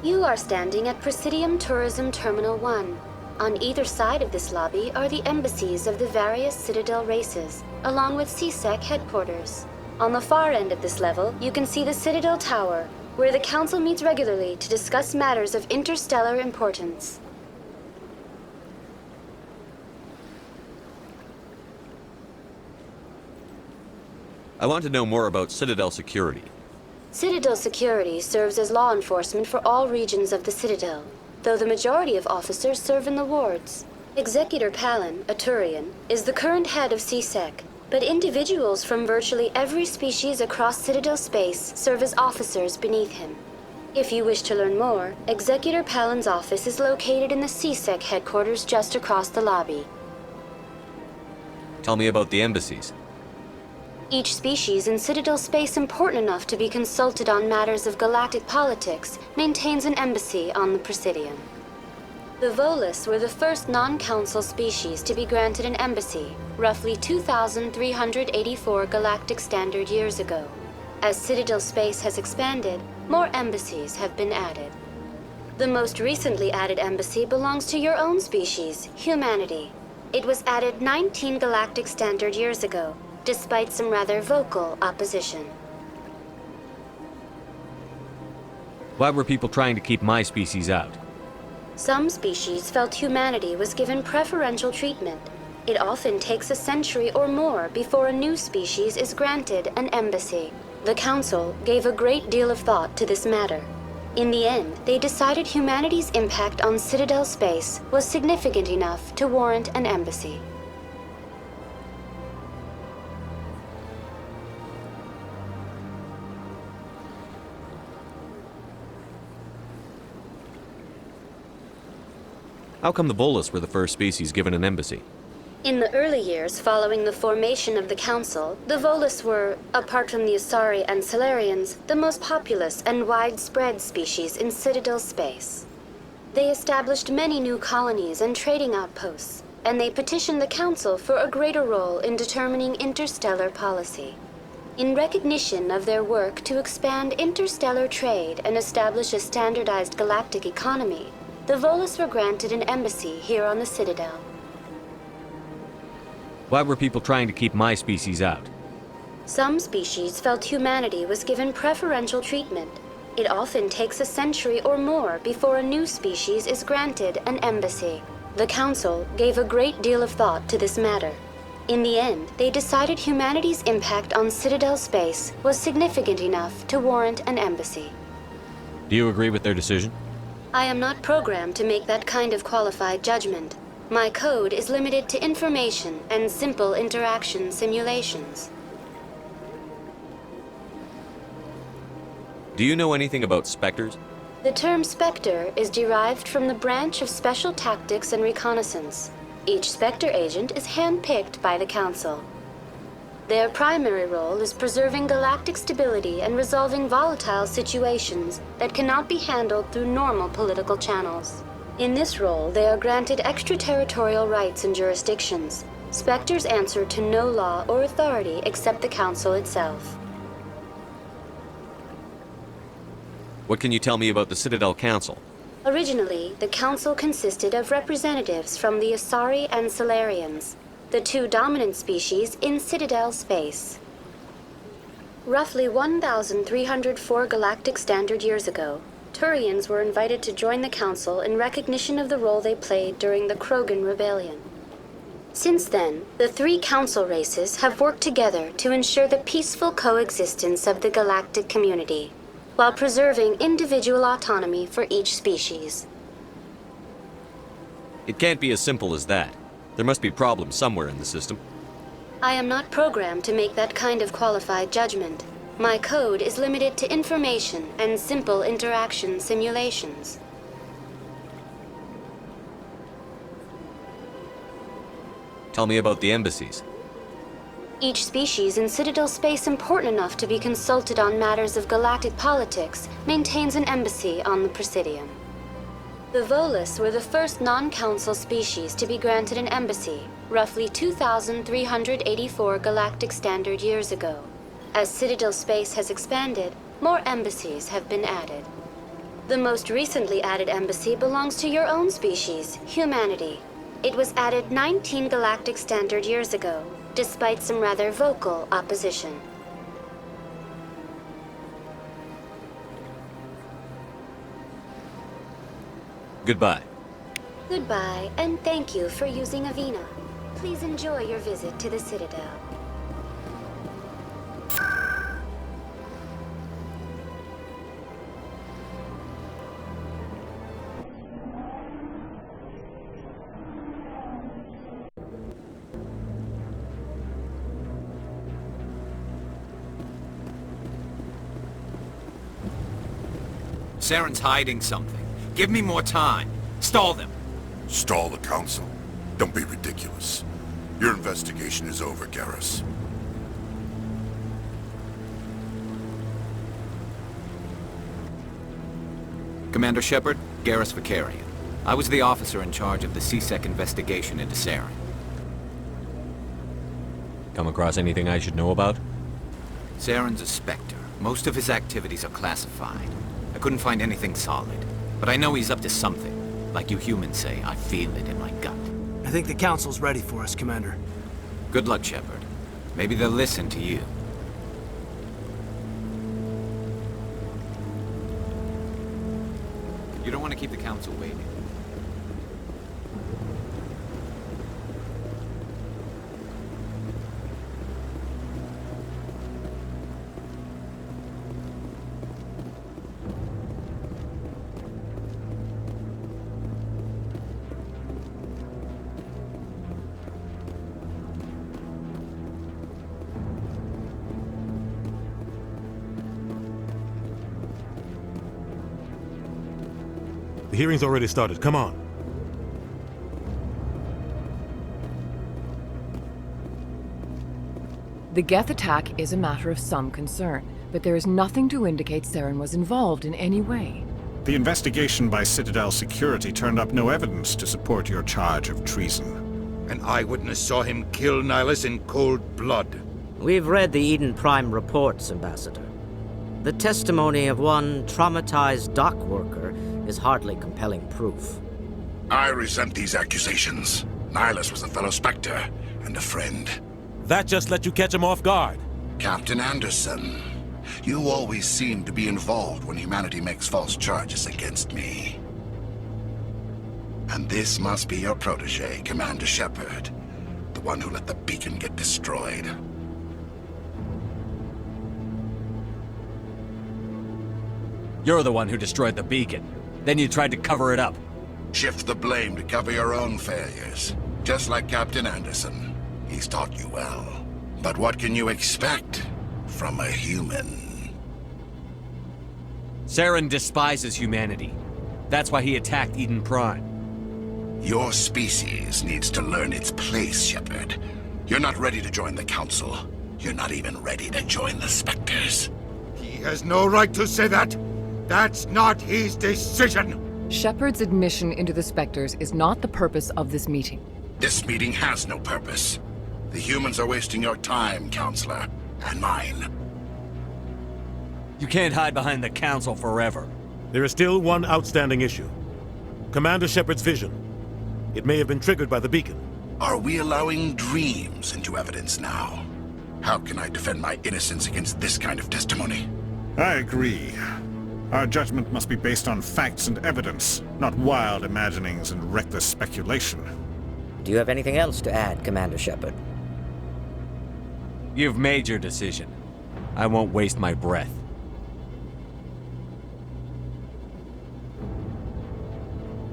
D: You are standing at Presidium Tourism Terminal 1. On either side of this lobby are the embassies of the various Citadel races, along with CSEC headquarters. On the far end of this level, you can see the Citadel Tower, where the Council meets regularly to discuss matters of interstellar importance.
C: I want to know more about Citadel security.
D: Citadel security serves as law enforcement for all regions of the Citadel, though the majority of officers serve in the wards. Executor Palin, a Turian, is the current head of CSEC, but individuals from virtually every species across Citadel space serve as officers beneath him. If you wish to learn more, Executor Palin's office is located in the CSEC headquarters just across the lobby.
C: Tell me about the embassies.
D: Each species in Citadel space important enough to be consulted on matters of galactic politics maintains an embassy on the Presidium. The Volus were the first non-council species to be granted an embassy, roughly 2,384 galactic standard years ago. As Citadel space has expanded, more embassies have been added. The most recently added embassy belongs to your own species, humanity. It was added 19 galactic standard years ago, despite some rather vocal opposition.
C: Why were people trying to keep my species out?
D: Some species felt humanity was given preferential treatment. It often takes a century or more before a new species is granted an embassy. The Council gave a great deal of thought to this matter. In the end, they decided humanity's impact on Citadel space was significant enough to warrant an embassy.
C: How come the Volus were the first species given an embassy?
D: In the early years following the formation of the Council, the Volus were, apart from the Asari and Salarians, the most populous and widespread species in Citadel space. They established many new colonies and trading outposts, and they petitioned the Council for a greater role in determining interstellar policy. In recognition of their work to expand interstellar trade and establish a standardized galactic economy, the Volus were granted an embassy here on the Citadel.
C: Why were people trying to keep my species out?
D: Some species felt humanity was given preferential treatment. It often takes a century or more before a new species is granted an embassy. The Council gave a great deal of thought to this matter. In the end, they decided humanity's impact on Citadel space was significant enough to warrant an embassy.
C: Do you agree with their decision?
D: I am not programmed to make that kind of qualified judgment. My code is limited to information and simple interaction simulations.
C: Do you know anything about Spectres?
D: The term Spectre is derived from the branch of Special Tactics and Reconnaissance. Each Spectre agent is handpicked by the Council. Their primary role is preserving galactic stability and resolving volatile situations that cannot be handled through normal political channels. In this role, they are granted extraterritorial rights and jurisdictions. Spectres answer to no law or authority except the Council itself.
C: What can you tell me about the Citadel Council?
D: Originally, the Council consisted of representatives from the Asari and Salarians, the two dominant species in Citadel space. Roughly 1,304 galactic standard years ago, Turians were invited to join the Council in recognition of the role they played during the Krogan Rebellion. Since then, the three Council races have worked together to ensure the peaceful coexistence of the galactic community, while preserving individual autonomy for each species.
C: It can't be as simple as that. There must be problems somewhere in the system.
D: I am not programmed to make that kind of qualified judgment. My code is limited to information and simple interaction simulations.
C: Tell me about the embassies.
D: Each species in Citadel space important enough to be consulted on matters of galactic politics maintains an embassy on the Presidium. The Volus were the first non-council species to be granted an embassy, roughly 2,384 galactic standard years ago. As Citadel space has expanded, more embassies have been added. The most recently added embassy belongs to your own species, humanity. It was added 19 galactic standard years ago, despite some rather vocal opposition.
C: Goodbye.
D: Goodbye, and thank you for using Avina. Please enjoy your visit to the Citadel.
J: Saren's hiding something. Give me more time. Stall them.
V: Stall the Council? Don't be ridiculous. Your investigation is over, Garrus.
J: Commander Shepard, Garrus Vicarian. I was the officer in charge of the CSEC investigation into Saren.
C: Come across anything I should know about?
J: Saren's a Spectre. Most of his activities are classified. I couldn't find anything solid. But I know he's up to something. Like you humans say, I feel it in my gut.
P: I think the Council's ready for us, Commander.
J: Good luck, Shepard. Maybe they'll listen to you. You don't want to keep the Council waiting.
K: The hearing's already started. Come on.
U: The Geth attack is a matter of some concern, but there is nothing to indicate Saren was involved in any way.
G: The investigation by Citadel Security turned up no evidence to support your charge of treason.
B: An eyewitness saw him kill Nihilus in cold blood.
T: We've read the Eden Prime reports, Ambassador. The testimony of one traumatized dock worker is hardly compelling proof.
V: I resent these accusations. Nihilus was a fellow Spectre and a friend.
K: That just let you catch him off guard.
V: Captain Anderson, you always seem to be involved when humanity makes false charges against me. And this must be your protege, Commander Shepard, the one who let the beacon get destroyed.
C: You're the one who destroyed the beacon. Then you tried to cover it up.
V: Shift the blame to cover your own failures. Just like Captain Anderson. He's taught you well. But what can you expect from a human?
C: Saren despises humanity. That's why he attacked Eden Prime.
V: Your species needs to learn its place, Shepard. You're not ready to join the Council. You're not even ready to join the Spectres.
B: He has no right to say that. That's not his decision.
U: Shepard's admission into the Spectres is not the purpose of this meeting.
V: This meeting has no purpose. The humans are wasting your time, Counselor, and mine.
C: You can't hide behind the Council forever.
K: There is still one outstanding issue. Commander Shepard's vision. It may have been triggered by the beacon.
V: Are we allowing dreams into evidence now? How can I defend my innocence against this kind of testimony?
G: I agree. Our judgment must be based on facts and evidence, not wild imaginings and reckless speculation.
T: Do you have anything else to add, Commander Shepard?
C: You've made your decision. I won't waste my breath.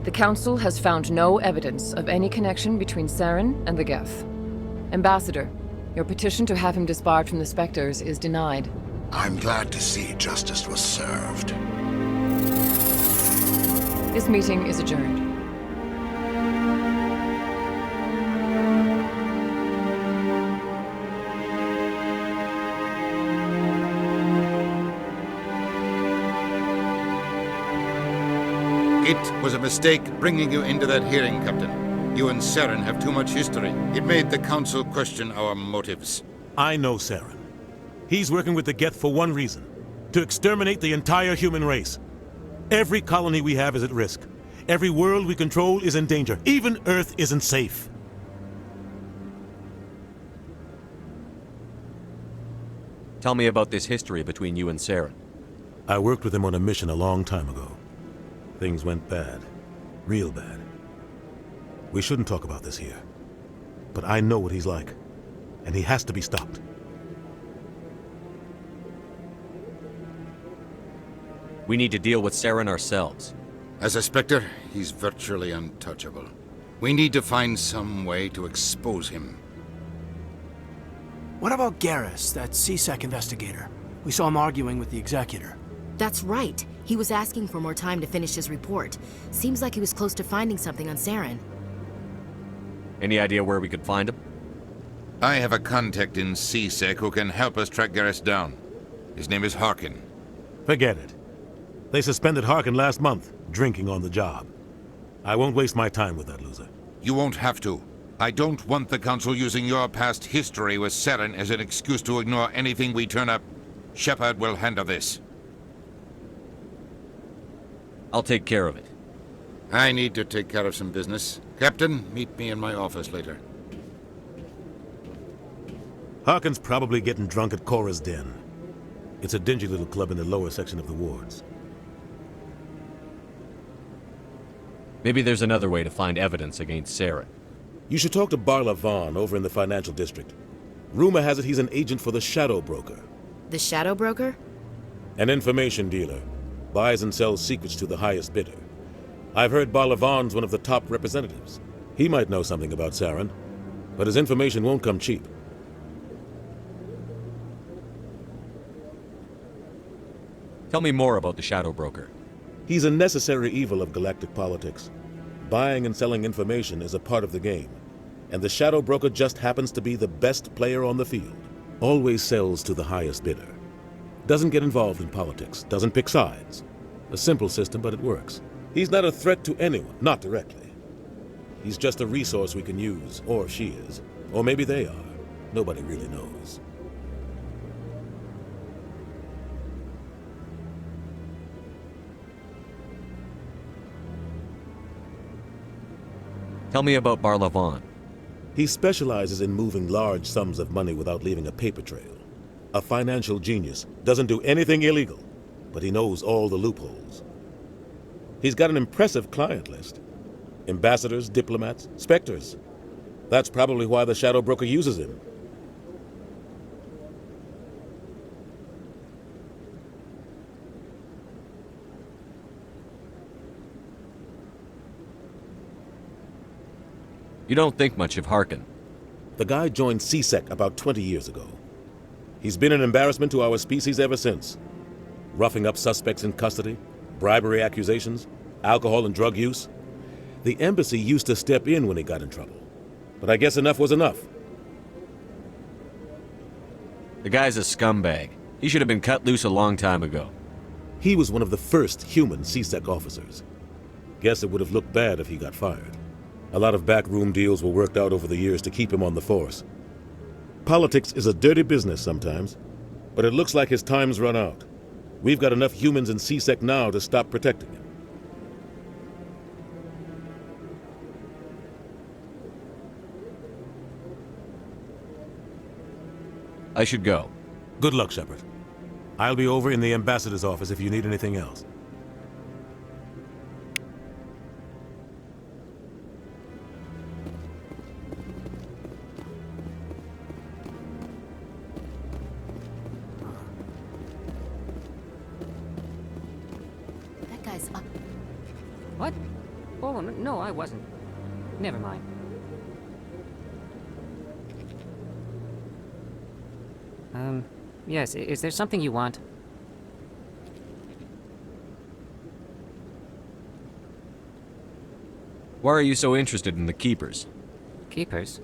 U: The Council has found no evidence of any connection between Saren and the Geth. Ambassador, your petition to have him disbarred from the Spectres is denied.
V: I'm glad to see justice was served.
U: This meeting is adjourned.
B: It was a mistake bringing you into that hearing, Captain. You and Saren have too much history. It made the Council question our motives.
K: I know Saren. He's working with the Geth for one reason. To exterminate the entire human race. Every colony we have is at risk. Every world we control is in danger. Even Earth isn't safe.
C: Tell me about this history between you and Saren.
K: I worked with him on a mission a long time ago. Things went bad. Real bad. We shouldn't talk about this here. But I know what he's like. And he has to be stopped.
C: We need to deal with Saren ourselves.
B: As a Spectre, he's virtually untouchable. We need to find some way to expose him.
P: What about Garrus, that CSEC investigator? We saw him arguing with the Executor.
L: That's right. He was asking for more time to finish his report. Seems like he was close to finding something on Saren.
C: Any idea where we could find him?
B: I have a contact in CSEC who can help us track Garrus down. His name is Harkin.
K: Forget it. They suspended Harkin last month, drinking on the job. I won't waste my time with that loser.
B: You won't have to. I don't want the Council using your past history with Saren as an excuse to ignore anything we turn up. Shepard will handle this.
C: I'll take care of it.
B: I need to take care of some business. Captain, meet me in my office later.
K: Harkin's probably getting drunk at Cora's Den. It's a dingy little club in the lower section of the wards.
C: Maybe there's another way to find evidence against Saren.
K: You should talk to Barla Vaughn over in the financial district. Rumor has it he's an agent for the Shadow Broker.
L: The Shadow Broker?
K: An information dealer. Buys and sells secrets to the highest bidder. I've heard Barla Vaughn's one of the top representatives. He might know something about Saren, but his information won't come cheap.
C: Tell me more about the Shadow Broker.
K: He's a necessary evil of galactic politics. Buying and selling information is a part of the game, and the Shadow Broker just happens to be the best player on the field. Always sells to the highest bidder. Doesn't get involved in politics, doesn't pick sides. A simple system, but it works. He's not a threat to anyone, not directly. He's just a resource we can use, or she is. Or maybe they are. Nobody really knows.
C: Tell me about Barla Vaughn.
K: He specializes in moving large sums of money without leaving a paper trail. A financial genius, doesn't do anything illegal, but he knows all the loopholes. He's got an impressive client list. Ambassadors, diplomats, specters. That's probably why the Shadow Broker uses him.
C: You don't think much of Harkin.
K: The guy joined CSEC about 20 years ago. He's been an embarrassment to our species ever since. Roughing up suspects in custody, bribery accusations, alcohol and drug use. The embassy used to step in when he got in trouble. But I guess enough was enough.
C: The guy's a scumbag. He should have been cut loose a long time ago.
K: He was one of the first human CSEC officers. Guess it would have looked bad if he got fired. A lot of backroom deals were worked out over the years to keep him on the force. Politics is a dirty business sometimes, but it looks like his time's run out. We've got enough humans in CSEC now to stop protecting him.
C: I should go.
K: Good luck, Shepard. I'll be over in the ambassador's office if you need anything else.
M: That guy's up. What? Oh, no, I wasn't. Never mind. Yes, is there something you want?
C: Why are you so interested in the Keepers?
M: Keepers?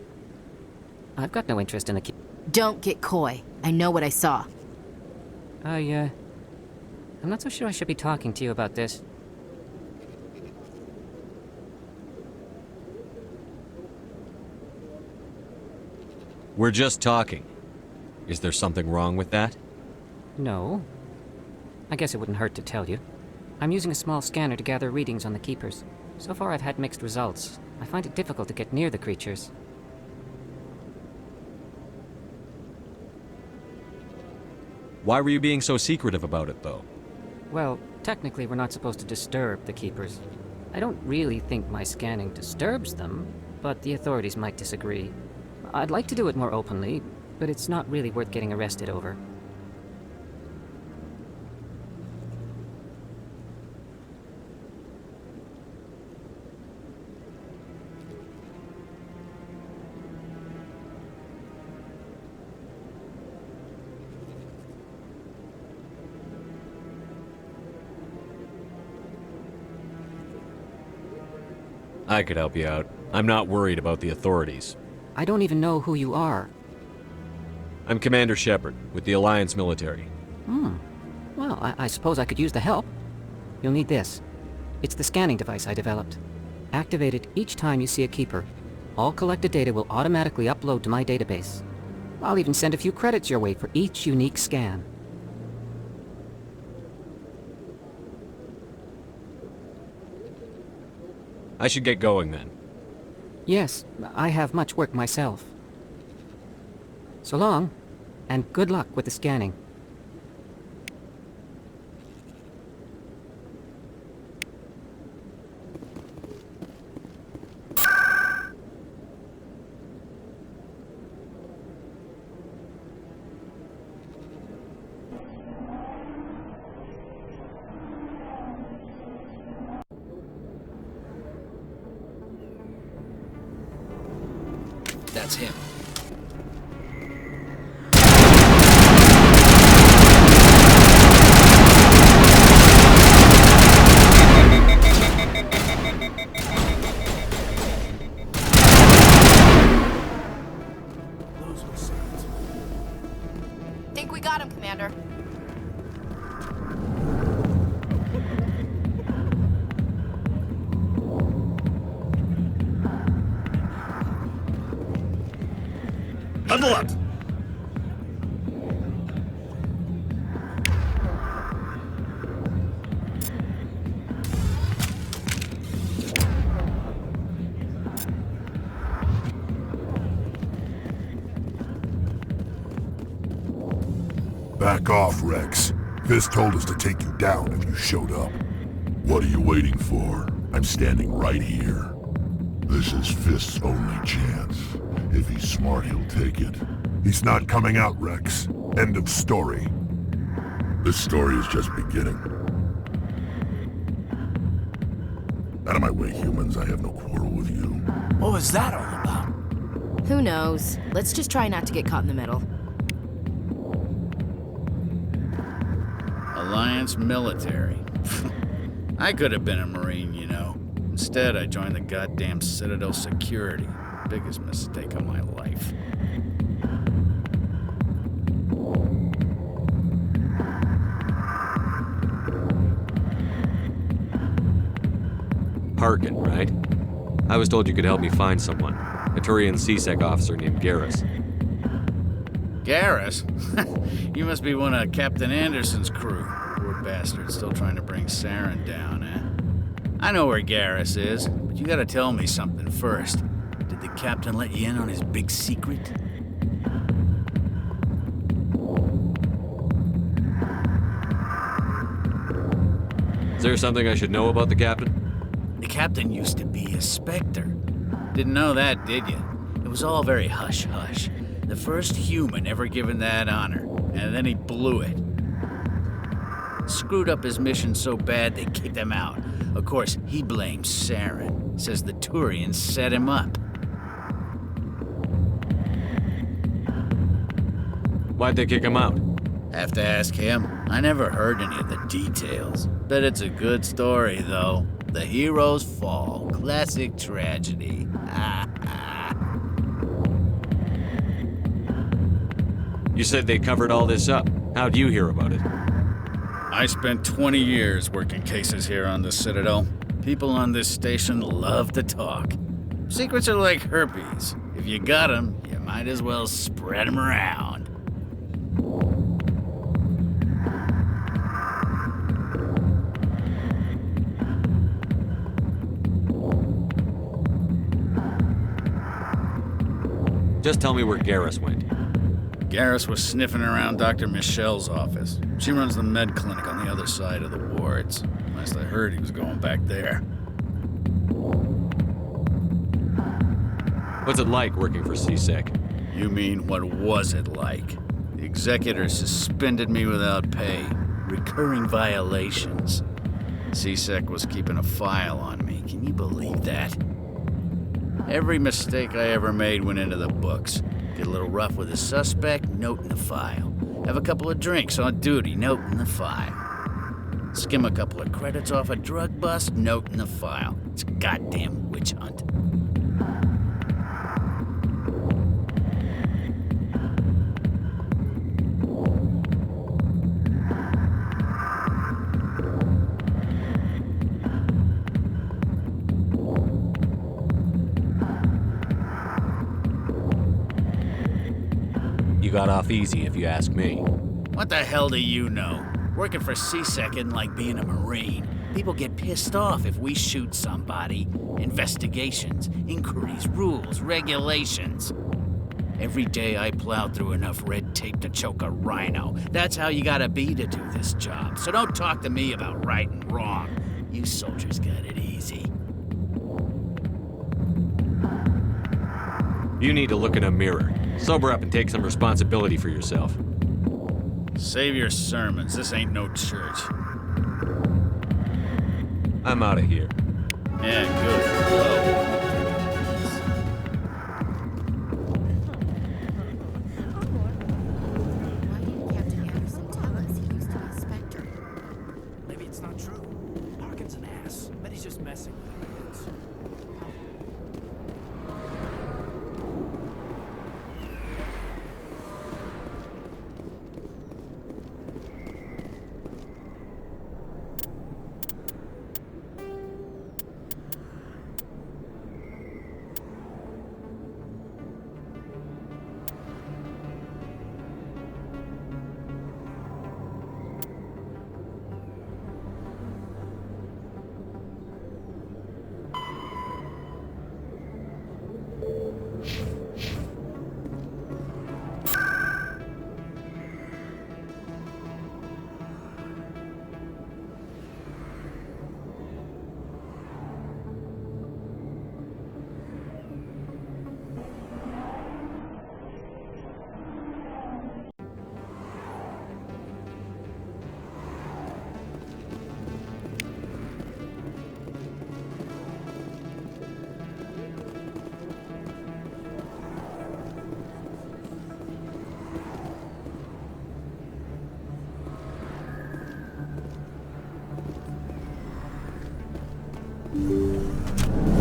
M: I've got no interest in the
L: Don't get coy. I know what I saw.
M: I'm not so sure I should be talking to you about this.
C: We're just talking. Is there something wrong with that?
M: No. I guess it wouldn't hurt to tell you. I'm using a small scanner to gather readings on the Keepers. So far I've had mixed results. I find it difficult to get near the creatures.
C: Why were you being so secretive about it, though?
M: Well, technically we're not supposed to disturb the Keepers. I don't really think my scanning disturbs them, but the authorities might disagree. I'd like to do it more openly, but it's not really worth getting arrested over.
C: I could help you out. I'm not worried about the authorities.
M: I don't even know who you are.
C: I'm Commander Shepard, with the Alliance military.
M: Well, I suppose I could use the help. You'll need this. It's the scanning device I developed. Activate it each time you see a Keeper. All collected data will automatically upload to my database. I'll even send a few credits your way for each unique scan.
C: I should get going then.
M: Yes, I have much work myself. So long, and good luck with the scanning.
H: That's him.
L: Think we got him, Commander.
N: Huddle up!
W: Back off, Rex. Fisk told us to take you down if you showed up. What are you waiting for? I'm standing right here. This is Fisk's only chance. If he's smart, he'll take it. He's not coming out, Rex. End of story. This story is just beginning. Out of my way, humans. I have no quarrel with you.
P: What was that all about?
L: Who knows? Let's just try not to get caught in the middle.
X: Alliance military. I could have been a Marine, you know. Instead, I joined the goddamn Citadel security. Biggest mistake of my life.
C: Harkin, right? I was told you could help me find someone. A Turian C-Sec officer named Garrus.
X: Garrus? You must be one of Captain Anderson's crew. Poor bastard, still trying to bring Saren down, eh? I know where Garrus is, but you gotta tell me something first. Did the captain let you in on his big secret?
C: Is there something I should know about the captain?
X: The captain used to be a Spectre. Didn't know that, did you? It was all very hush-hush. The first human ever given that honor, and then he blew it. Screwed up his mission so bad they kicked him out. Of course, he blames Saren. Says the Turians set him up.
C: Why'd they kick him out?
X: Have to ask him. I never heard any of the details. Bet it's a good story, though. The heroes fall. Classic tragedy.
C: You said they covered all this up. How'd you hear about it?
X: I spent 20 years working cases here on the Citadel. People on this station love to talk. Secrets are like herpes. If you got them, you might as well spread them around.
C: Just tell me where Garrus went.
X: Garrus was sniffing around Dr. Michelle's office. She runs the med clinic on the other side of the wards. Last I heard, he was going back there.
C: What's it like working for C-Sec?
X: You mean, what was it like? The executor suspended me without pay. Recurring violations. C-Sec was keeping a file on me. Can you believe that? Every mistake I ever made went into the books. Get a little rough with a suspect, note in the file. Have a couple of drinks on duty, note in the file. Skim a couple of credits off a drug bust, note in the file. It's a goddamn witch hunt.
C: You got off easy, if you ask me.
X: What the hell do you know? Working for C-Sec isn't like being a Marine. People get pissed off if we shoot somebody. Investigations, inquiries, rules, regulations. Every day I plow through enough red tape to choke a rhino. That's how you gotta be to do this job. So don't talk to me about right and wrong. You soldiers got it easy.
C: You need to look in a mirror. Sober up and take some responsibility for yourself.
X: Save your sermons. This ain't no church.
C: I'm out of here.
X: Yeah, good.
P: not true. Harkin's an ass. Bet he's just messing with evidence.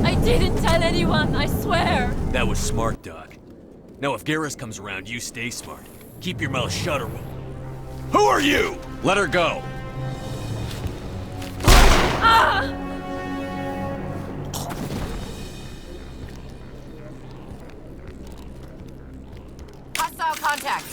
U: I didn't tell anyone, I swear!
C: That was smart, Doc. Now if Garrus comes around, you stay smart. Keep your mouth shut or we'll... Who are you? Let her go!
U: Ah! Hostile contact!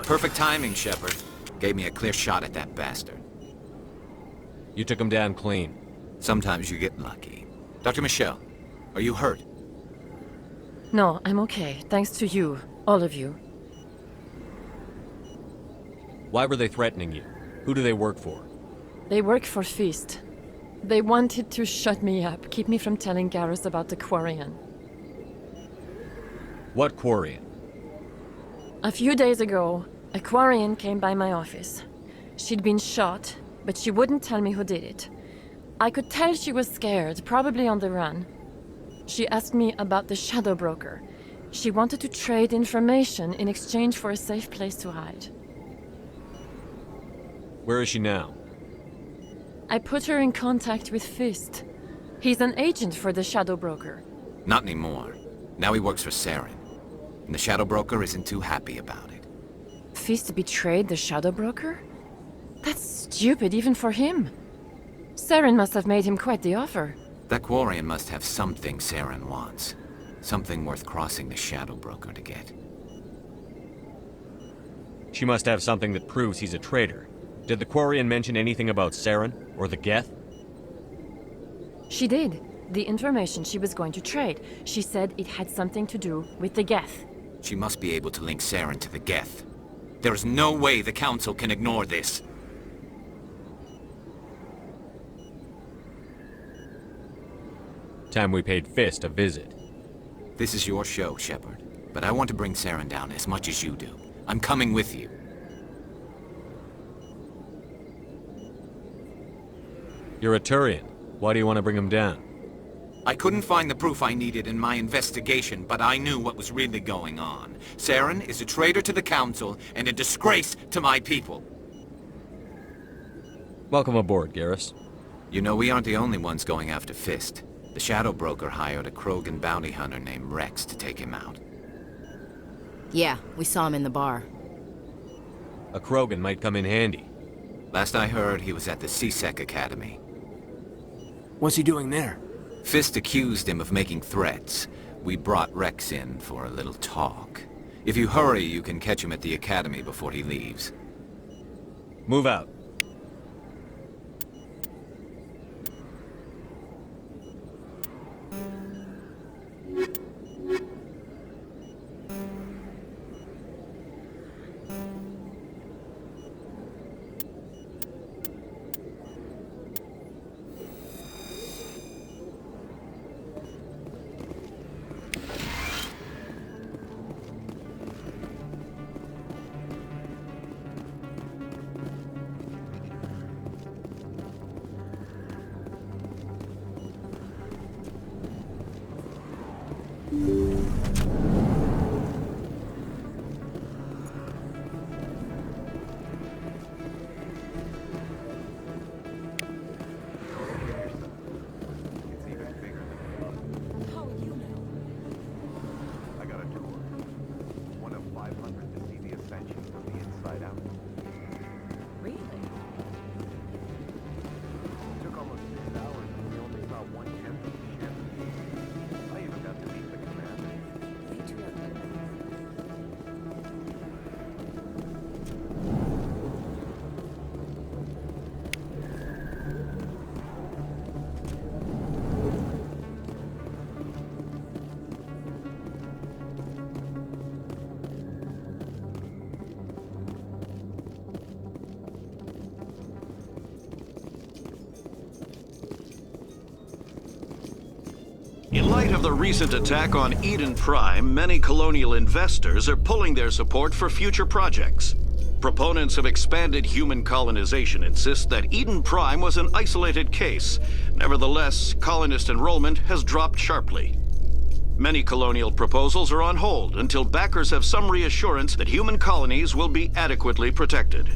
J: Perfect timing, Shepard. Gave me a clear shot at that bastard.
C: You took him down clean.
J: Sometimes you get lucky. Dr. Michelle, are you hurt?
U: No, I'm okay. Thanks to you. All of you.
C: Why were they threatening you? Who do they work for?
U: They work for Feast. They wanted to shut me up, keep me from telling Garrus about the Quarian.
C: What Quarian?
U: A few days ago, a Quarian came by my office. She'd been shot, but she wouldn't tell me who did it. I could tell she was scared, probably on the run. She asked me about the Shadow Broker. She wanted to trade information in exchange for a safe place to hide.
C: Where is she now?
U: I put her in contact with Fist. He's an agent for the Shadow Broker.
J: Not anymore. Now he works for Saren. And the Shadow Broker isn't too happy about it.
U: Fist betrayed the Shadow Broker? That's stupid even for him. Saren must have made him quite the offer.
J: That Quarian must have something Saren wants. Something worth crossing the Shadow Broker to get.
C: She must have something that proves he's a traitor. Did the Quarian mention anything about Saren or the Geth?
U: She did. The information she was going to trade. She said it had something to do with the Geth.
J: She must be able to link Saren to the Geth. There is no way the Council can ignore this.
C: Time we paid Fist a visit.
J: This is your show, Shepard. But I want to bring Saren down as much as you do. I'm coming with you.
C: You're a Turian. Why do you want to bring him down?
J: I couldn't find the proof I needed in my investigation, but I knew what was really going on. Saren is a traitor to the Council and a disgrace to my people.
C: Welcome aboard, Garrus.
J: You know, we aren't the only ones going after Fist. The Shadow Broker hired a Krogan bounty hunter named Rex to take him out.
L: Yeah, we saw him in the bar.
C: A Krogan might come in handy.
J: Last I heard, he was at the C-Sec Academy.
P: What's he doing there?
J: Fist accused him of making threats. We brought Rex in for a little talk. If you hurry, you can catch him at the Academy before he leaves.
C: Move out.
A: In light of the recent attack on Eden Prime, many colonial investors are pulling their support for future projects. Proponents of expanded human colonization insist that Eden Prime was an isolated case. Nevertheless, colonist enrollment has dropped sharply. Many colonial proposals are on hold until backers have some reassurance that human colonies will be adequately protected.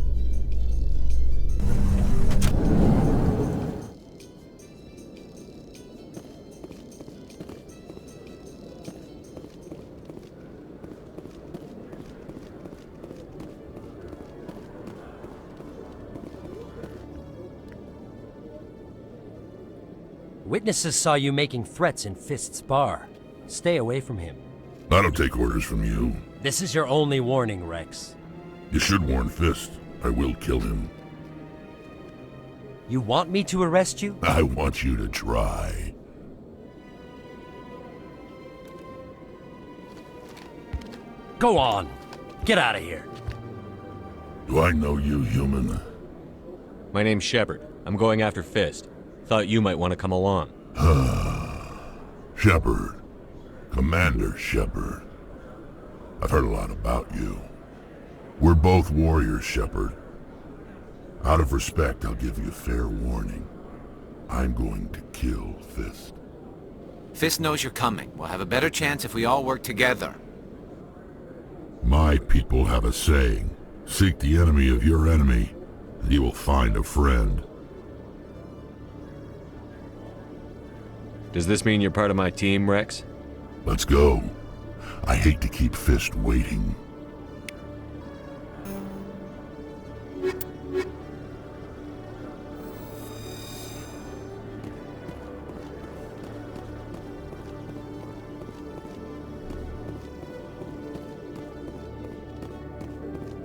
F: Witnesses saw you making threats in Fist's bar. Stay away from him.
W: I don't take orders from you.
F: This is your only warning, Rex.
W: You should warn Fist. I will kill him.
F: You want me to arrest you?
W: I want you to try.
F: Go on. Get out of here.
W: Do I know you, human?
C: My name's Shepard. I'm going after Fist. Thought you might want to come along.
W: Shepard. Commander Shepard. I've heard a lot about you. We're both warriors, Shepard. Out of respect, I'll give you a fair warning. I'm going to kill Fist.
J: Fist knows you're coming. We'll have a better chance if we all work together.
W: My people have a saying. Seek the enemy of your enemy, and you will find a friend.
C: Does this mean you're part of my team, Rex?
W: Let's go. I hate to keep Fist waiting.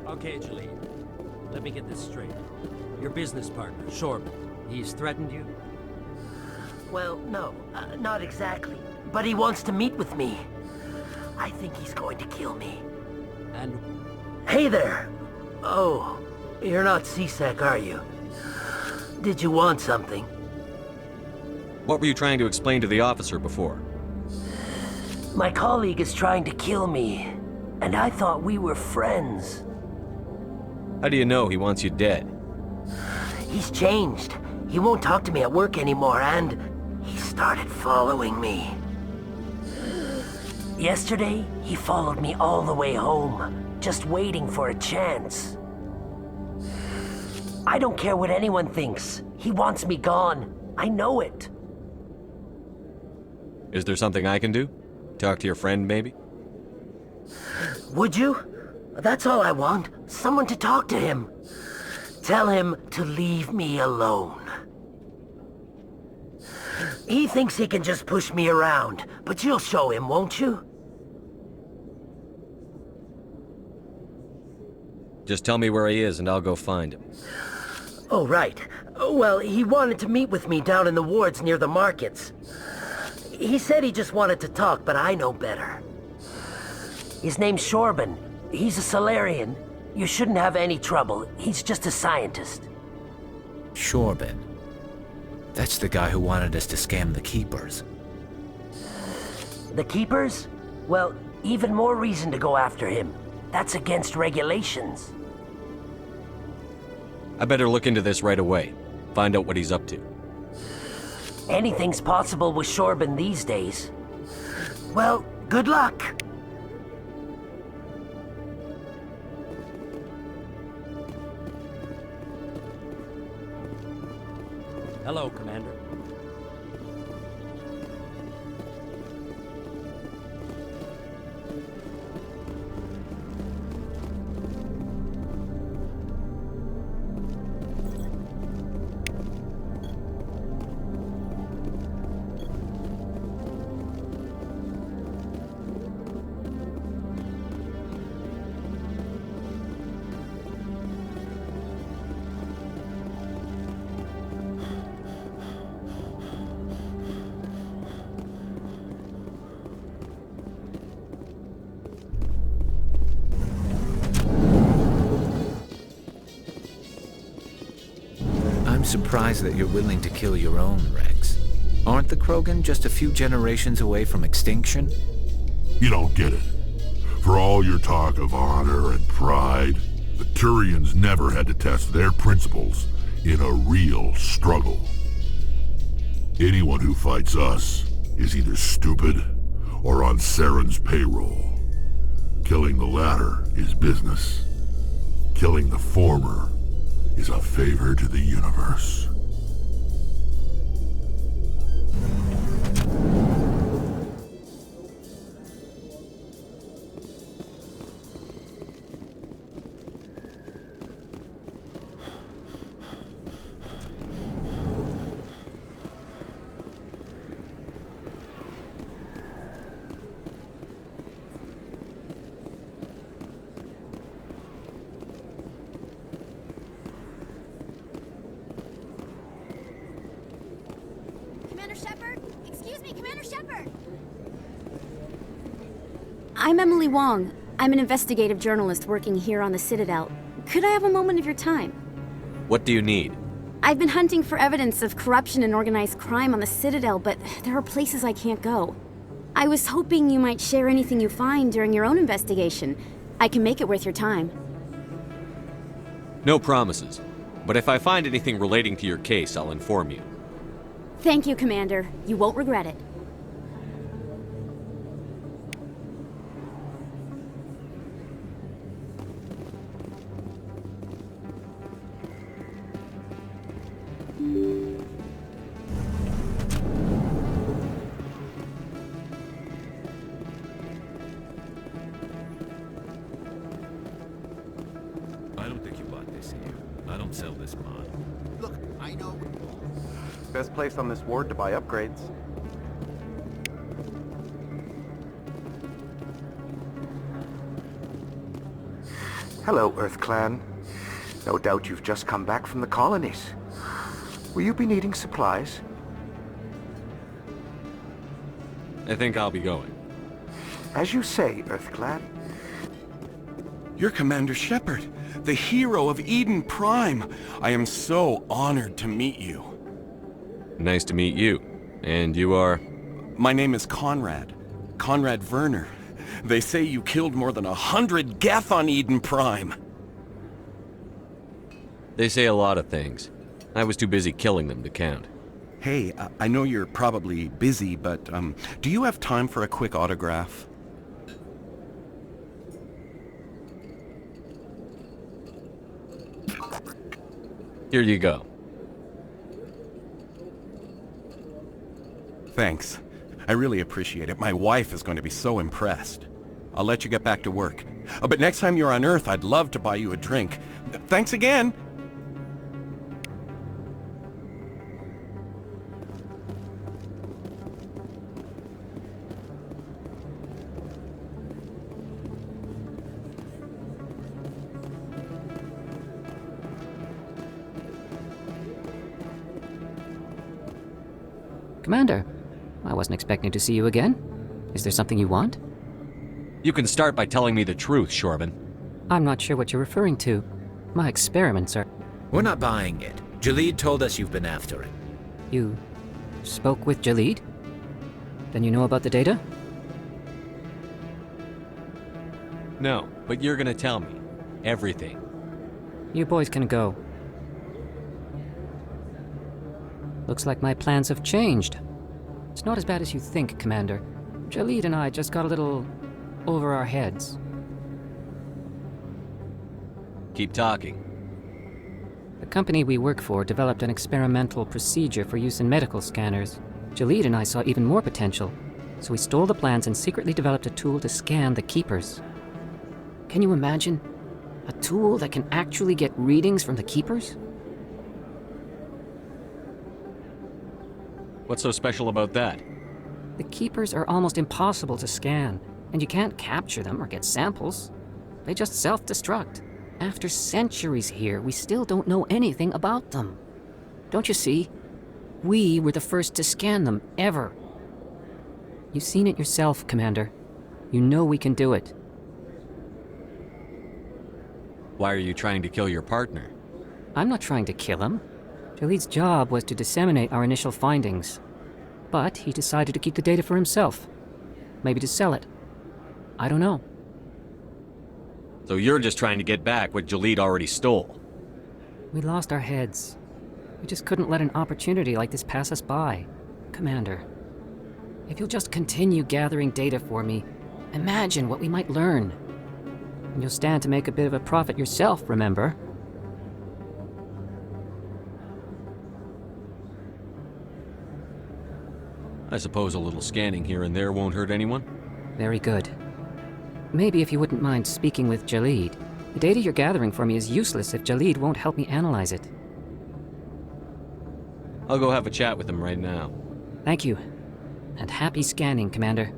F: Okay, Jalene. Let me get this straight. Your business partner, Shorman, he's threatened you?
H: Well, no, not exactly. But he wants to meet with me. I think he's going to kill me.
F: And...
H: Hey there! Oh, you're not C-Sec, are you? Did you want something?
C: What were you trying to explain to the officer before?
H: My colleague is trying to kill me, and I thought we were friends.
C: How do you know he wants you dead?
H: He's changed. He won't talk to me at work anymore, and he started following me. Yesterday, he followed me all the way home, just waiting for a chance. I don't care what anyone thinks. He wants me gone. I know it.
C: Is there something I can do? Talk to your friend, maybe?
H: Would you? That's all I want. Someone to talk to him. Tell him to leave me alone. He thinks he can just push me around, but you'll show him, won't you?
C: Just tell me where he is and I'll go find him.
H: Oh, right. Well, he wanted to meet with me down in the wards near the markets. He said he just wanted to talk, but I know better. His name's Shorban. He's a Solarian. You shouldn't have any trouble. He's just a scientist.
J: Shorban. That's the guy who wanted us to scam the Keepers.
H: The Keepers? Well, even more reason to go after him. That's against regulations.
C: I better look into this right away. Find out what he's up to.
H: Anything's possible with Shorban these days. Well, Good luck!
F: Hello, Commander.
J: I'm surprised that you're willing to kill your own, Rex. Aren't the Krogan just a few generations away from extinction?
W: You don't get it. For all your talk of honor and pride, the Turians never had to test their principles in a real struggle. Anyone who fights us is either stupid or on Saren's payroll. Killing the latter is business. Killing the former is a favor to the universe.
E: Commander Shepard? Excuse me, Commander Shepard! I'm Emily Wong. I'm an investigative journalist working here on the Citadel. Could I have a moment of your time?
C: What do you need?
E: I've been hunting for evidence of corruption and organized crime on the Citadel, but there are places I can't go. I was hoping you might share anything you find during your own investigation. I can make it worth your time.
C: No promises. But if I find anything relating to your case, I'll inform you.
E: Thank you, Commander. You won't regret it.
I: I don't think you bought this here. I don't sell this mod.
V: Look, I know.
Q: Best place on this ward to buy upgrades. Hello, Earth Clan. No doubt you've just come back from the colonies. Will you be needing supplies?
C: I think I'll be going.
Q: As you say, Earth Clan.
R: You're Commander Shepard, the hero of Eden Prime. I am so honored to meet you.
C: Nice to meet you. And you are?
R: My name is Conrad. Conrad Werner. They say you killed more than 100 Geth on Eden Prime.
C: They say a lot of things. I was too busy killing them to count.
R: Hey, I know you're probably busy, but do you have time for a quick autograph?
C: Here you go.
R: Thanks. I really appreciate it. My wife is going to be so impressed. I'll let you get back to work. But next time you're on Earth, I'd love to buy you a drink. Thanks again!
M: Commander, I wasn't expecting to see you again. Is there something you want?
C: You can start by telling me the truth, Shorban.
M: I'm not sure what you're referring to. My experiments are...
J: We're not buying it. Jalid told us you've been after it.
M: You spoke with Jalid? Then you know about the data?
C: No, but you're gonna tell me. Everything.
M: You boys can go. Looks like my plans have changed. It's not as bad as you think, Commander. Jalid and I just got a little over our heads.
C: Keep talking.
M: The company we work for developed an experimental procedure for use in medical scanners. Jalid and I saw even more potential, so we stole the plans and secretly developed a tool to scan the Keepers. Can you imagine? A tool that can actually get readings from the Keepers?
C: What's so special about that?
M: The Keepers are almost impossible to scan, and you can't capture them or get samples. They just self-destruct. After centuries here, we still don't know anything about them. Don't you see? We were the first to scan them, ever. You've seen it yourself, Commander. You know we can do it.
C: Why are you trying to kill your partner?
M: I'm not trying to kill him. Jalid's job was to disseminate our initial findings. But he decided to keep the data for himself. Maybe to sell it. I don't know.
C: So you're just trying to get back what Jalid already stole?
M: We lost our heads. We just couldn't let an opportunity like this pass us by. Commander, if you'll just continue gathering data for me, imagine what we might learn. And you'll stand to make a bit of a profit yourself, remember?
C: I suppose a little scanning here and there won't hurt anyone?
M: Very good. Maybe if you wouldn't mind speaking with Jalid. The data you're gathering for me is useless if Jalid won't help me analyze it.
C: I'll go have a chat with him right now.
M: Thank you. And happy scanning, Commander.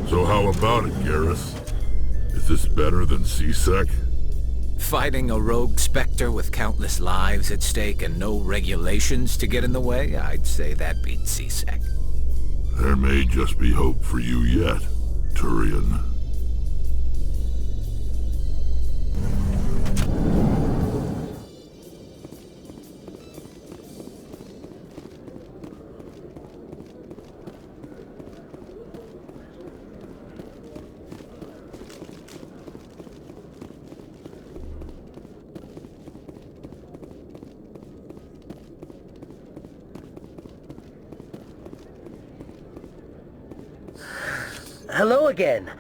W: So how about it, Garrus? Is this better than C-Sec?
J: Fighting a rogue Spectre with countless lives at stake and no regulations to get in the way? I'd say that beats C-Sec.
W: There may just be hope for you yet, Turian.
H: Hello again.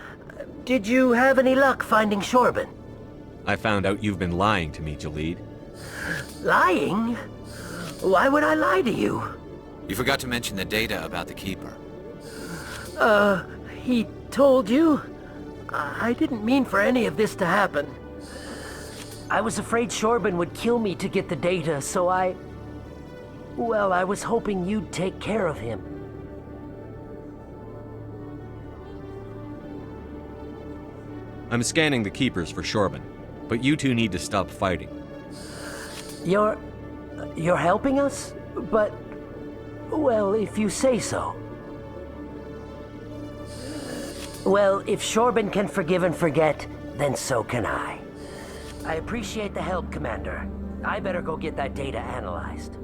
H: Did you have any luck finding Shorban?
C: I found out you've been lying to me, Jalid.
H: Lying? Why would I lie to you?
J: You forgot to mention the data about the Keeper.
H: He told you? I didn't mean for any of this to happen. I was afraid Shorban would kill me to get the data, so well, I was hoping you'd take care of him.
C: I'm scanning the Keepers for Shorban, but you two need to stop fighting.
H: You're helping us? But, well, if you say so. Well, if Shorban can forgive and forget, then so can I. I appreciate the help, Commander. I better go get that data analyzed.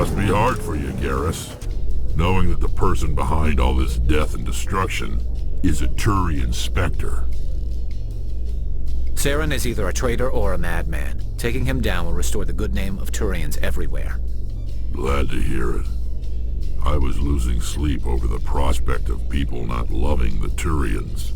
W: Must be hard for you, Garrus, knowing that the person behind all this death and destruction is a Turian Spectre.
J: Saren is either a traitor or a madman. Taking him down will restore the good name of Turians everywhere.
W: Glad to hear it. I was losing sleep over the prospect of people not loving the Turians.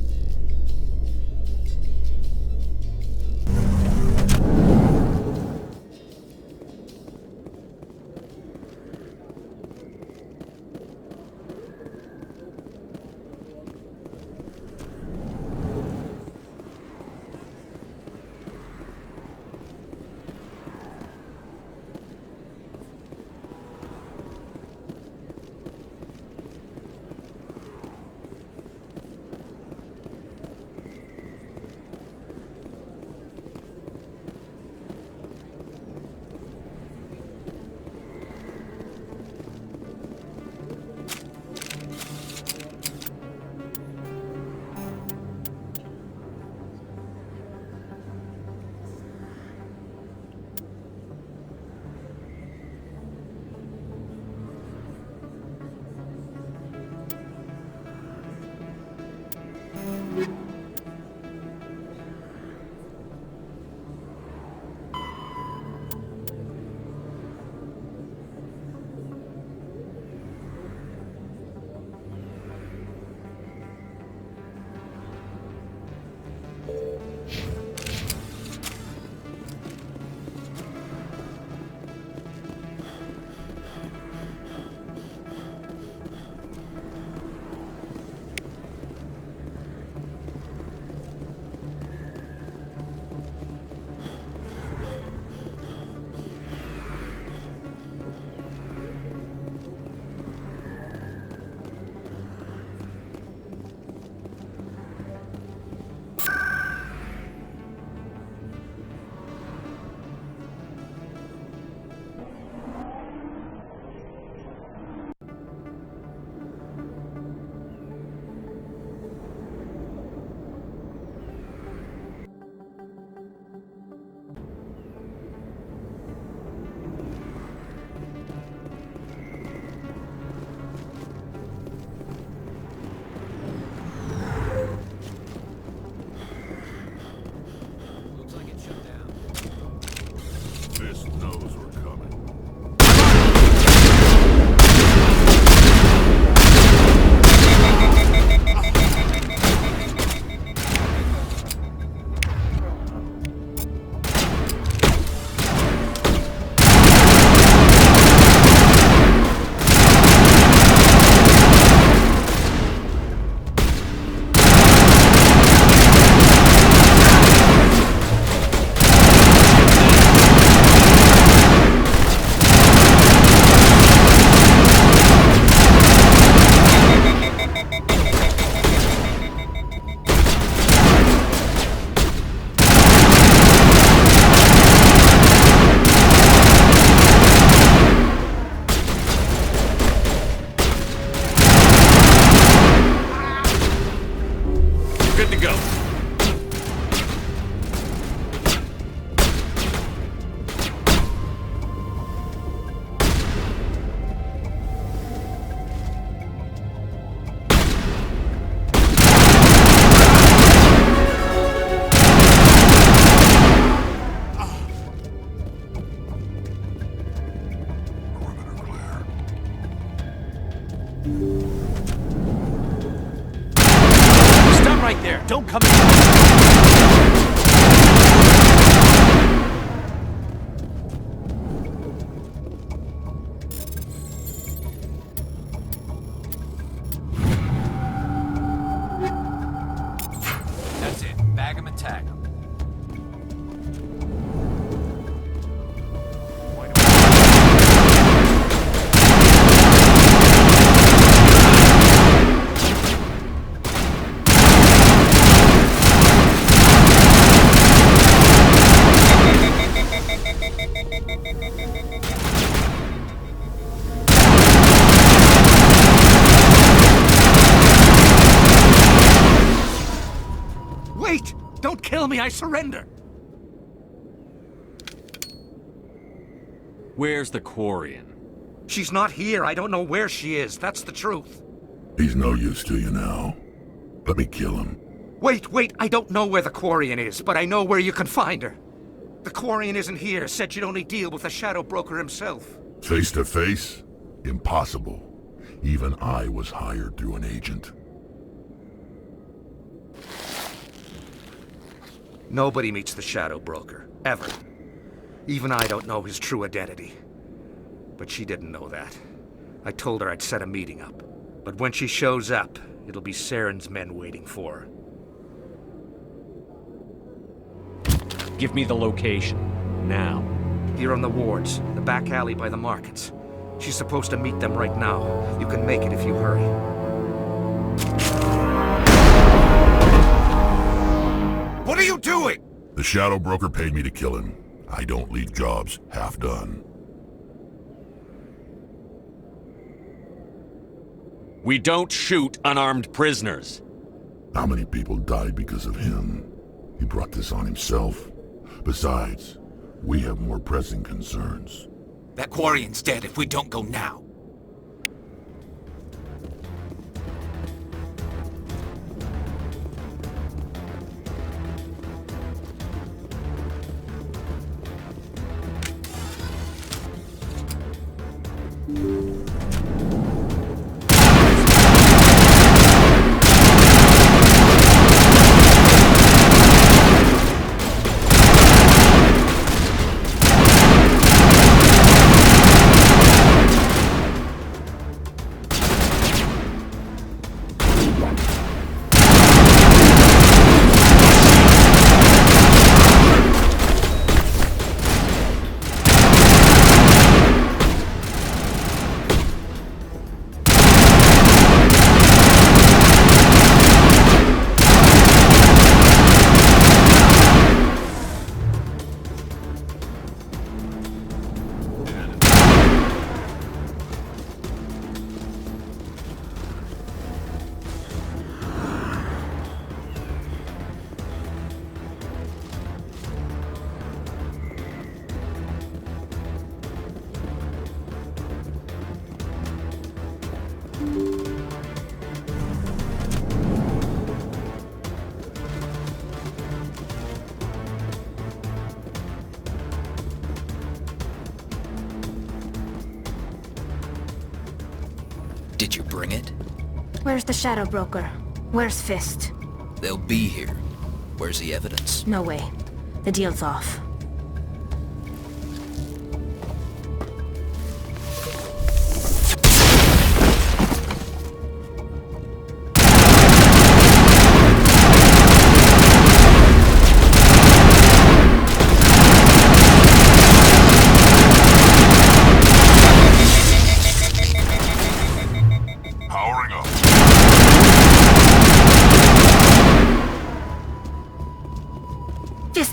P: right there. Don't come in.
J: That's it. Bag him and tag him.
P: Wait! Don't kill me, I surrender!
C: Where's the Quarian?
D: She's not here. I don't know where she is. That's the truth.
W: He's no use to you now. Let me kill him.
D: Wait. I don't know where the Quarian is, but I know where you can find her. The Quarian isn't here. Said she'd only deal with the Shadow Broker himself.
W: Face to face? Impossible. Even I was hired through an agent.
D: Nobody meets the Shadow Broker. Ever. Even I don't know his true identity. But she didn't know that. I told her I'd set a meeting up. But when she shows up, it'll be Saren's men waiting for her.
C: Give me the location. Now.
D: Here on the wards, the back alley by the markets. She's supposed to meet them right now. You can make it if you hurry.
B: What are you doing?
W: The Shadow Broker paid me to kill him. I don't leave jobs half done.
C: We don't shoot unarmed prisoners.
W: How many people died because of him? He brought this on himself. Besides, we have more pressing concerns.
J: That Quarian's dead if we don't go now. Did you bring it?
L: Where's the Shadow Broker? Where's Fist?
J: They'll be here. Where's the evidence?
L: No way. The deal's off.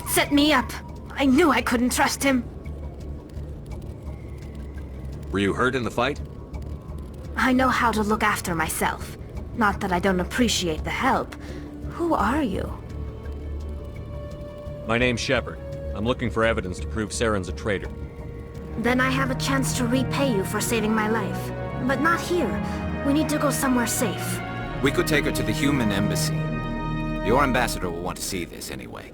L: Set me up. I knew I couldn't trust him.
C: Were you hurt in the fight?
L: I know how to look after myself. Not that I don't appreciate the help. Who are you?
C: My name's Shepard. I'm looking for evidence to prove Saren's a traitor.
L: Then I have a chance to repay you for saving my life. But not here. We need to go somewhere safe.
J: We could take her to the human embassy. Your ambassador will want to see this anyway.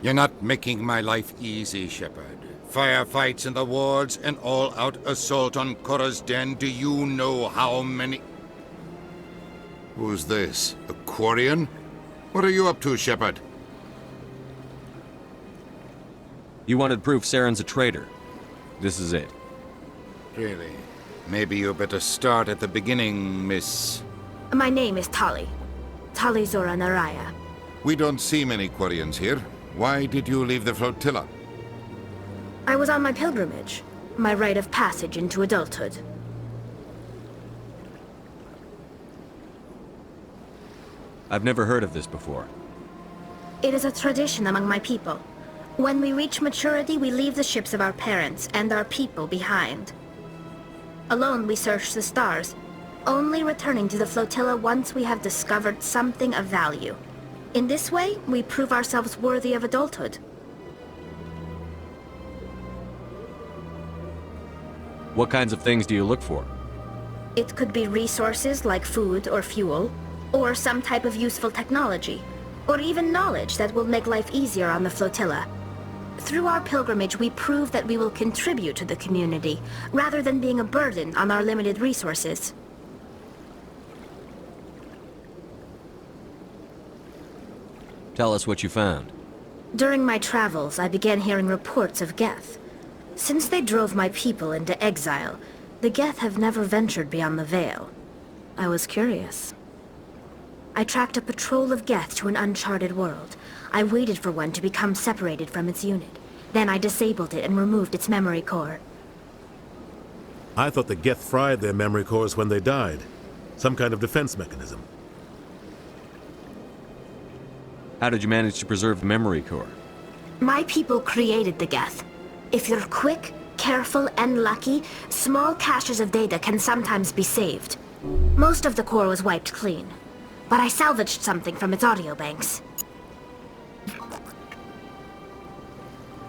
B: You're not making my life easy, Shepard. Firefights in the wards, an all-out assault on Korra's den. Do you know how many... Who's this? A Quarian? What are you up to, Shepard?
C: You wanted proof Saren's a traitor. This is it.
B: Really? Maybe you better start at the beginning, Miss...
L: My name is Tali. Tali Zora Naraya.
B: We don't see many Quarians here. Why did you leave the flotilla?
L: I was on my pilgrimage. My rite of passage into adulthood.
C: I've never heard of this before.
L: It is a tradition among my people. When we reach maturity, we leave the ships of our parents and our people behind. Alone, we search the stars, only returning to the flotilla once we have discovered something of value. In this way, we prove ourselves worthy of adulthood.
C: What kinds of things do you look for?
E: It could be resources like food or fuel, or some type of useful technology, or even knowledge that will make life easier on the flotilla. Through our pilgrimage, we prove that we will contribute to the community, rather than being a burden on our limited resources.
C: Tell us what you found.
E: During my travels, I began hearing reports of Geth. Since they drove my people into exile, the Geth have never ventured beyond the Veil. I was curious. I tracked a patrol of Geth to an uncharted world. I waited for one to become separated from its unit. Then I disabled it and removed its memory core.
K: I thought the Geth fried their memory cores when they died. Some kind of defense mechanism.
C: How did you manage to preserve the memory core?
E: My people created the Geth. If you're quick, careful, and lucky, small caches of data can sometimes be saved. Most of the core was wiped clean, but I salvaged something from its audio banks.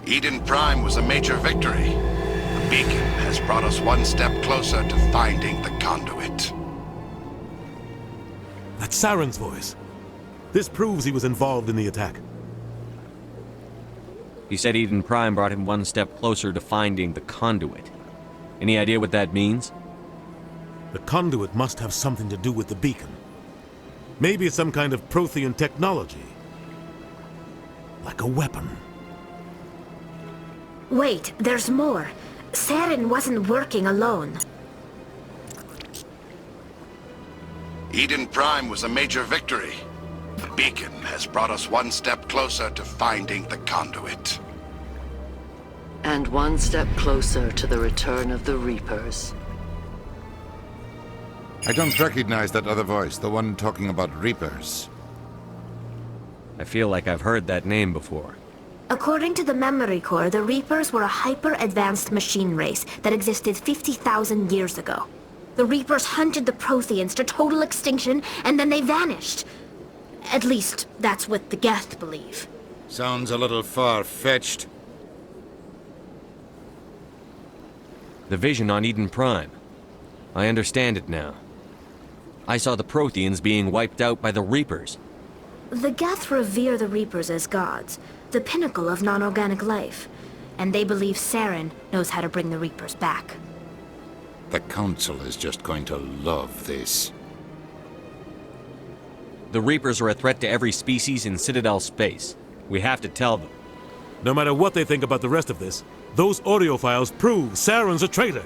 V: Eden Prime was a major victory. The beacon has brought us one step closer to finding the conduit.
K: That's Saren's voice. This proves he was involved in the attack.
C: He said Eden Prime brought him one step closer to finding the conduit. Any idea what that means?
K: The conduit must have something to do with the beacon. Maybe it's some kind of Prothean technology. Like a weapon.
E: Wait, there's more. Saren wasn't working alone.
V: Eden Prime was a major victory. The beacon has brought us one step closer to finding the conduit.
G: And one step closer to the return of the Reapers.
B: I don't recognize that other voice, the one talking about Reapers.
C: I feel like I've heard that name before.
E: According to the memory core, the Reapers were a hyper-advanced machine race that existed 50,000 years ago. The Reapers hunted the Protheans to total extinction, and then they vanished. At least, that's what the Geth believe.
B: Sounds a little far-fetched.
C: The vision on Eden Prime. I understand it now. I saw the Protheans being wiped out by the Reapers.
E: The Geth revere the Reapers as gods, the pinnacle of non-organic life. And they believe Saren knows how to bring the Reapers back.
B: The Council is just going to love this.
C: The Reapers are a threat to every species in Citadel space. We have to tell them.
K: No matter what they think about the rest of this, those audio files prove Saren's a traitor.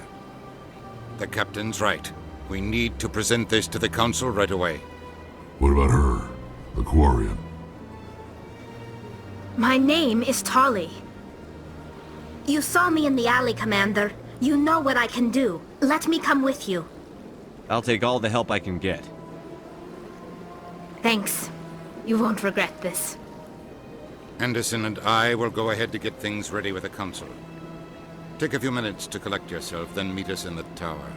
B: The Captain's right. We need to present this to the Council right away.
W: What about her? The Quarian?
E: My name is Tali. You saw me in the alley, Commander. You know what I can do. Let me come with you.
C: I'll take all the help I can get.
E: Thanks. You won't regret this.
B: Anderson and I will go ahead to get things ready with the Council. Take a few minutes to collect yourself, then meet us in the tower.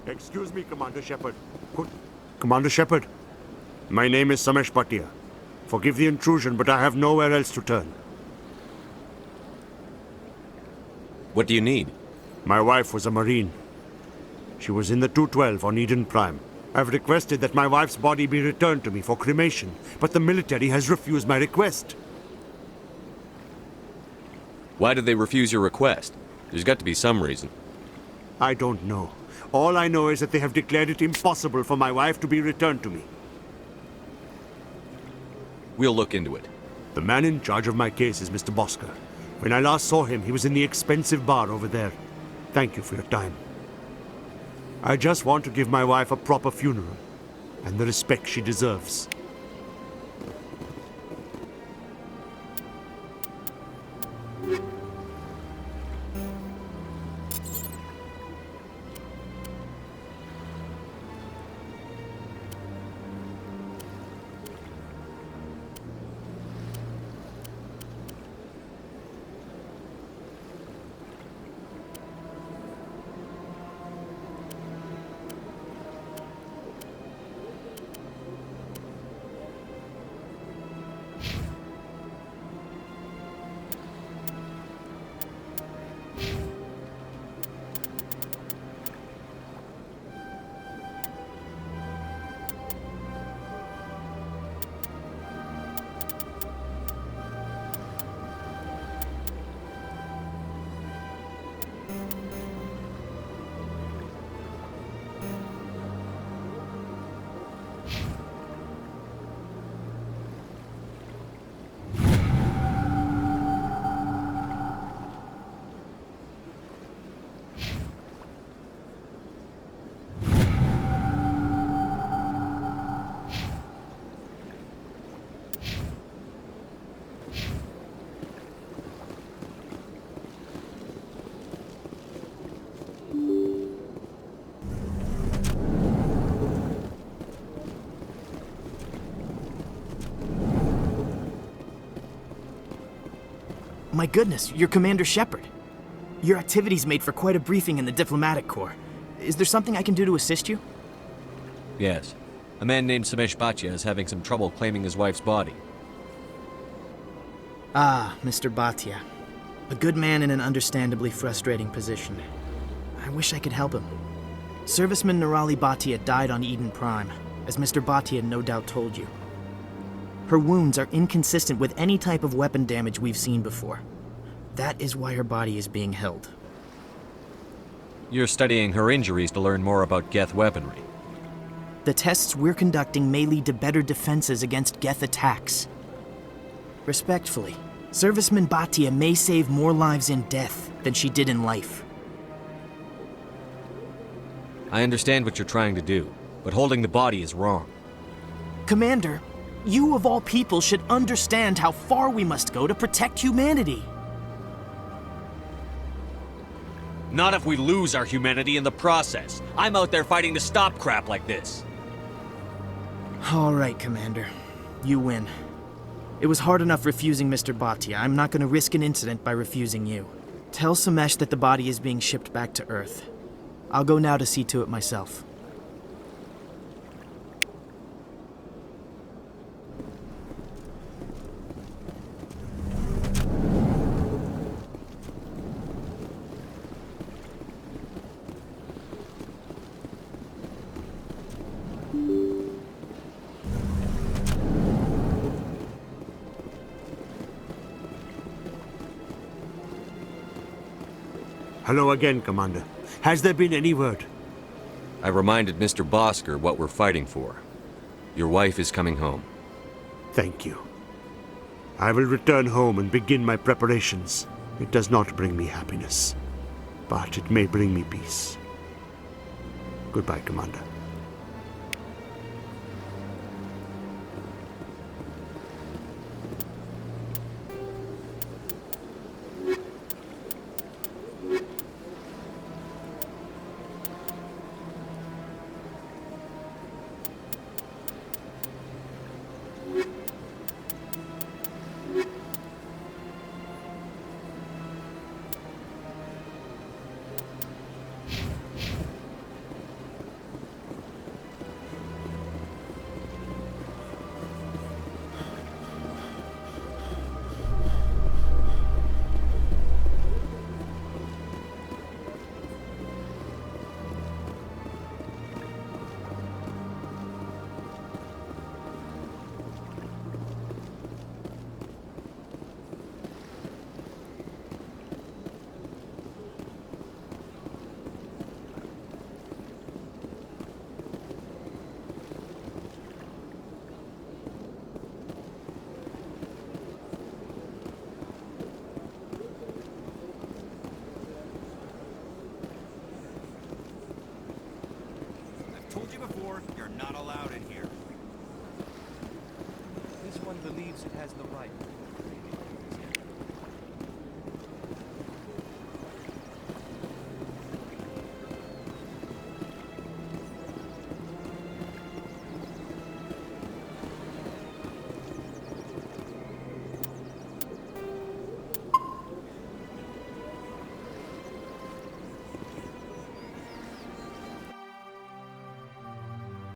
O: Excuse me, Commander Shepard. Commander Shepard, my name is Samesh Bhatia. Forgive the intrusion, but I have nowhere else to turn.
C: What do you need?
O: My wife was a Marine. She was in the 212 on Eden Prime. I've requested that my wife's body be returned to me for cremation, but the military has refused my request.
C: Why did they refuse your request? There's got to be some reason.
O: I don't know. All I know is that they have declared it impossible for my wife to be returned to me.
C: We'll look into it.
O: The man in charge of my case is Mr. Bosker. When I last saw him, he was in the expensive bar over there. Thank you for your time. I just want to give my wife a proper funeral, and the respect she deserves.
N: My goodness, you're Commander Shepard. Your activities made for quite a briefing in the diplomatic corps. Is there something I can do to assist you?
C: Yes. A man named Samesh Bhatia is having some trouble claiming his wife's body.
N: Ah, Mr. Bhatia. A good man in an understandably frustrating position. I wish I could help him. Serviceman Nirali Bhatia died on Eden Prime, as Mr. Bhatia no doubt told you. Her wounds are inconsistent with any type of weapon damage we've seen before. That is why her body is being held.
C: You're studying her injuries to learn more about Geth weaponry.
N: The tests we're conducting may lead to better defenses against Geth attacks. Respectfully, Serviceman Bhatia may save more lives in death than she did in life.
C: I understand what you're trying to do, but holding the body is wrong.
N: Commander, you of all people should understand how far we must go to protect humanity.
C: Not if we lose our humanity in the process. I'm out there fighting to stop crap like this.
N: All right, Commander. You win. It was hard enough refusing Mr. Bhatia. I'm not going to risk an incident by refusing you. Tell Samesh that the body is being shipped back to Earth. I'll go now to see to it myself.
O: Hello again, Commander. Has there been any word?
C: I reminded Mr. Bosker what we're fighting for. Your wife is coming home.
O: Thank you. I will return home and begin my preparations. It does not bring me happiness, but it may bring me peace. Goodbye, Commander.
S: Told you before, you're not allowed in here.
T: This one believes it has the right.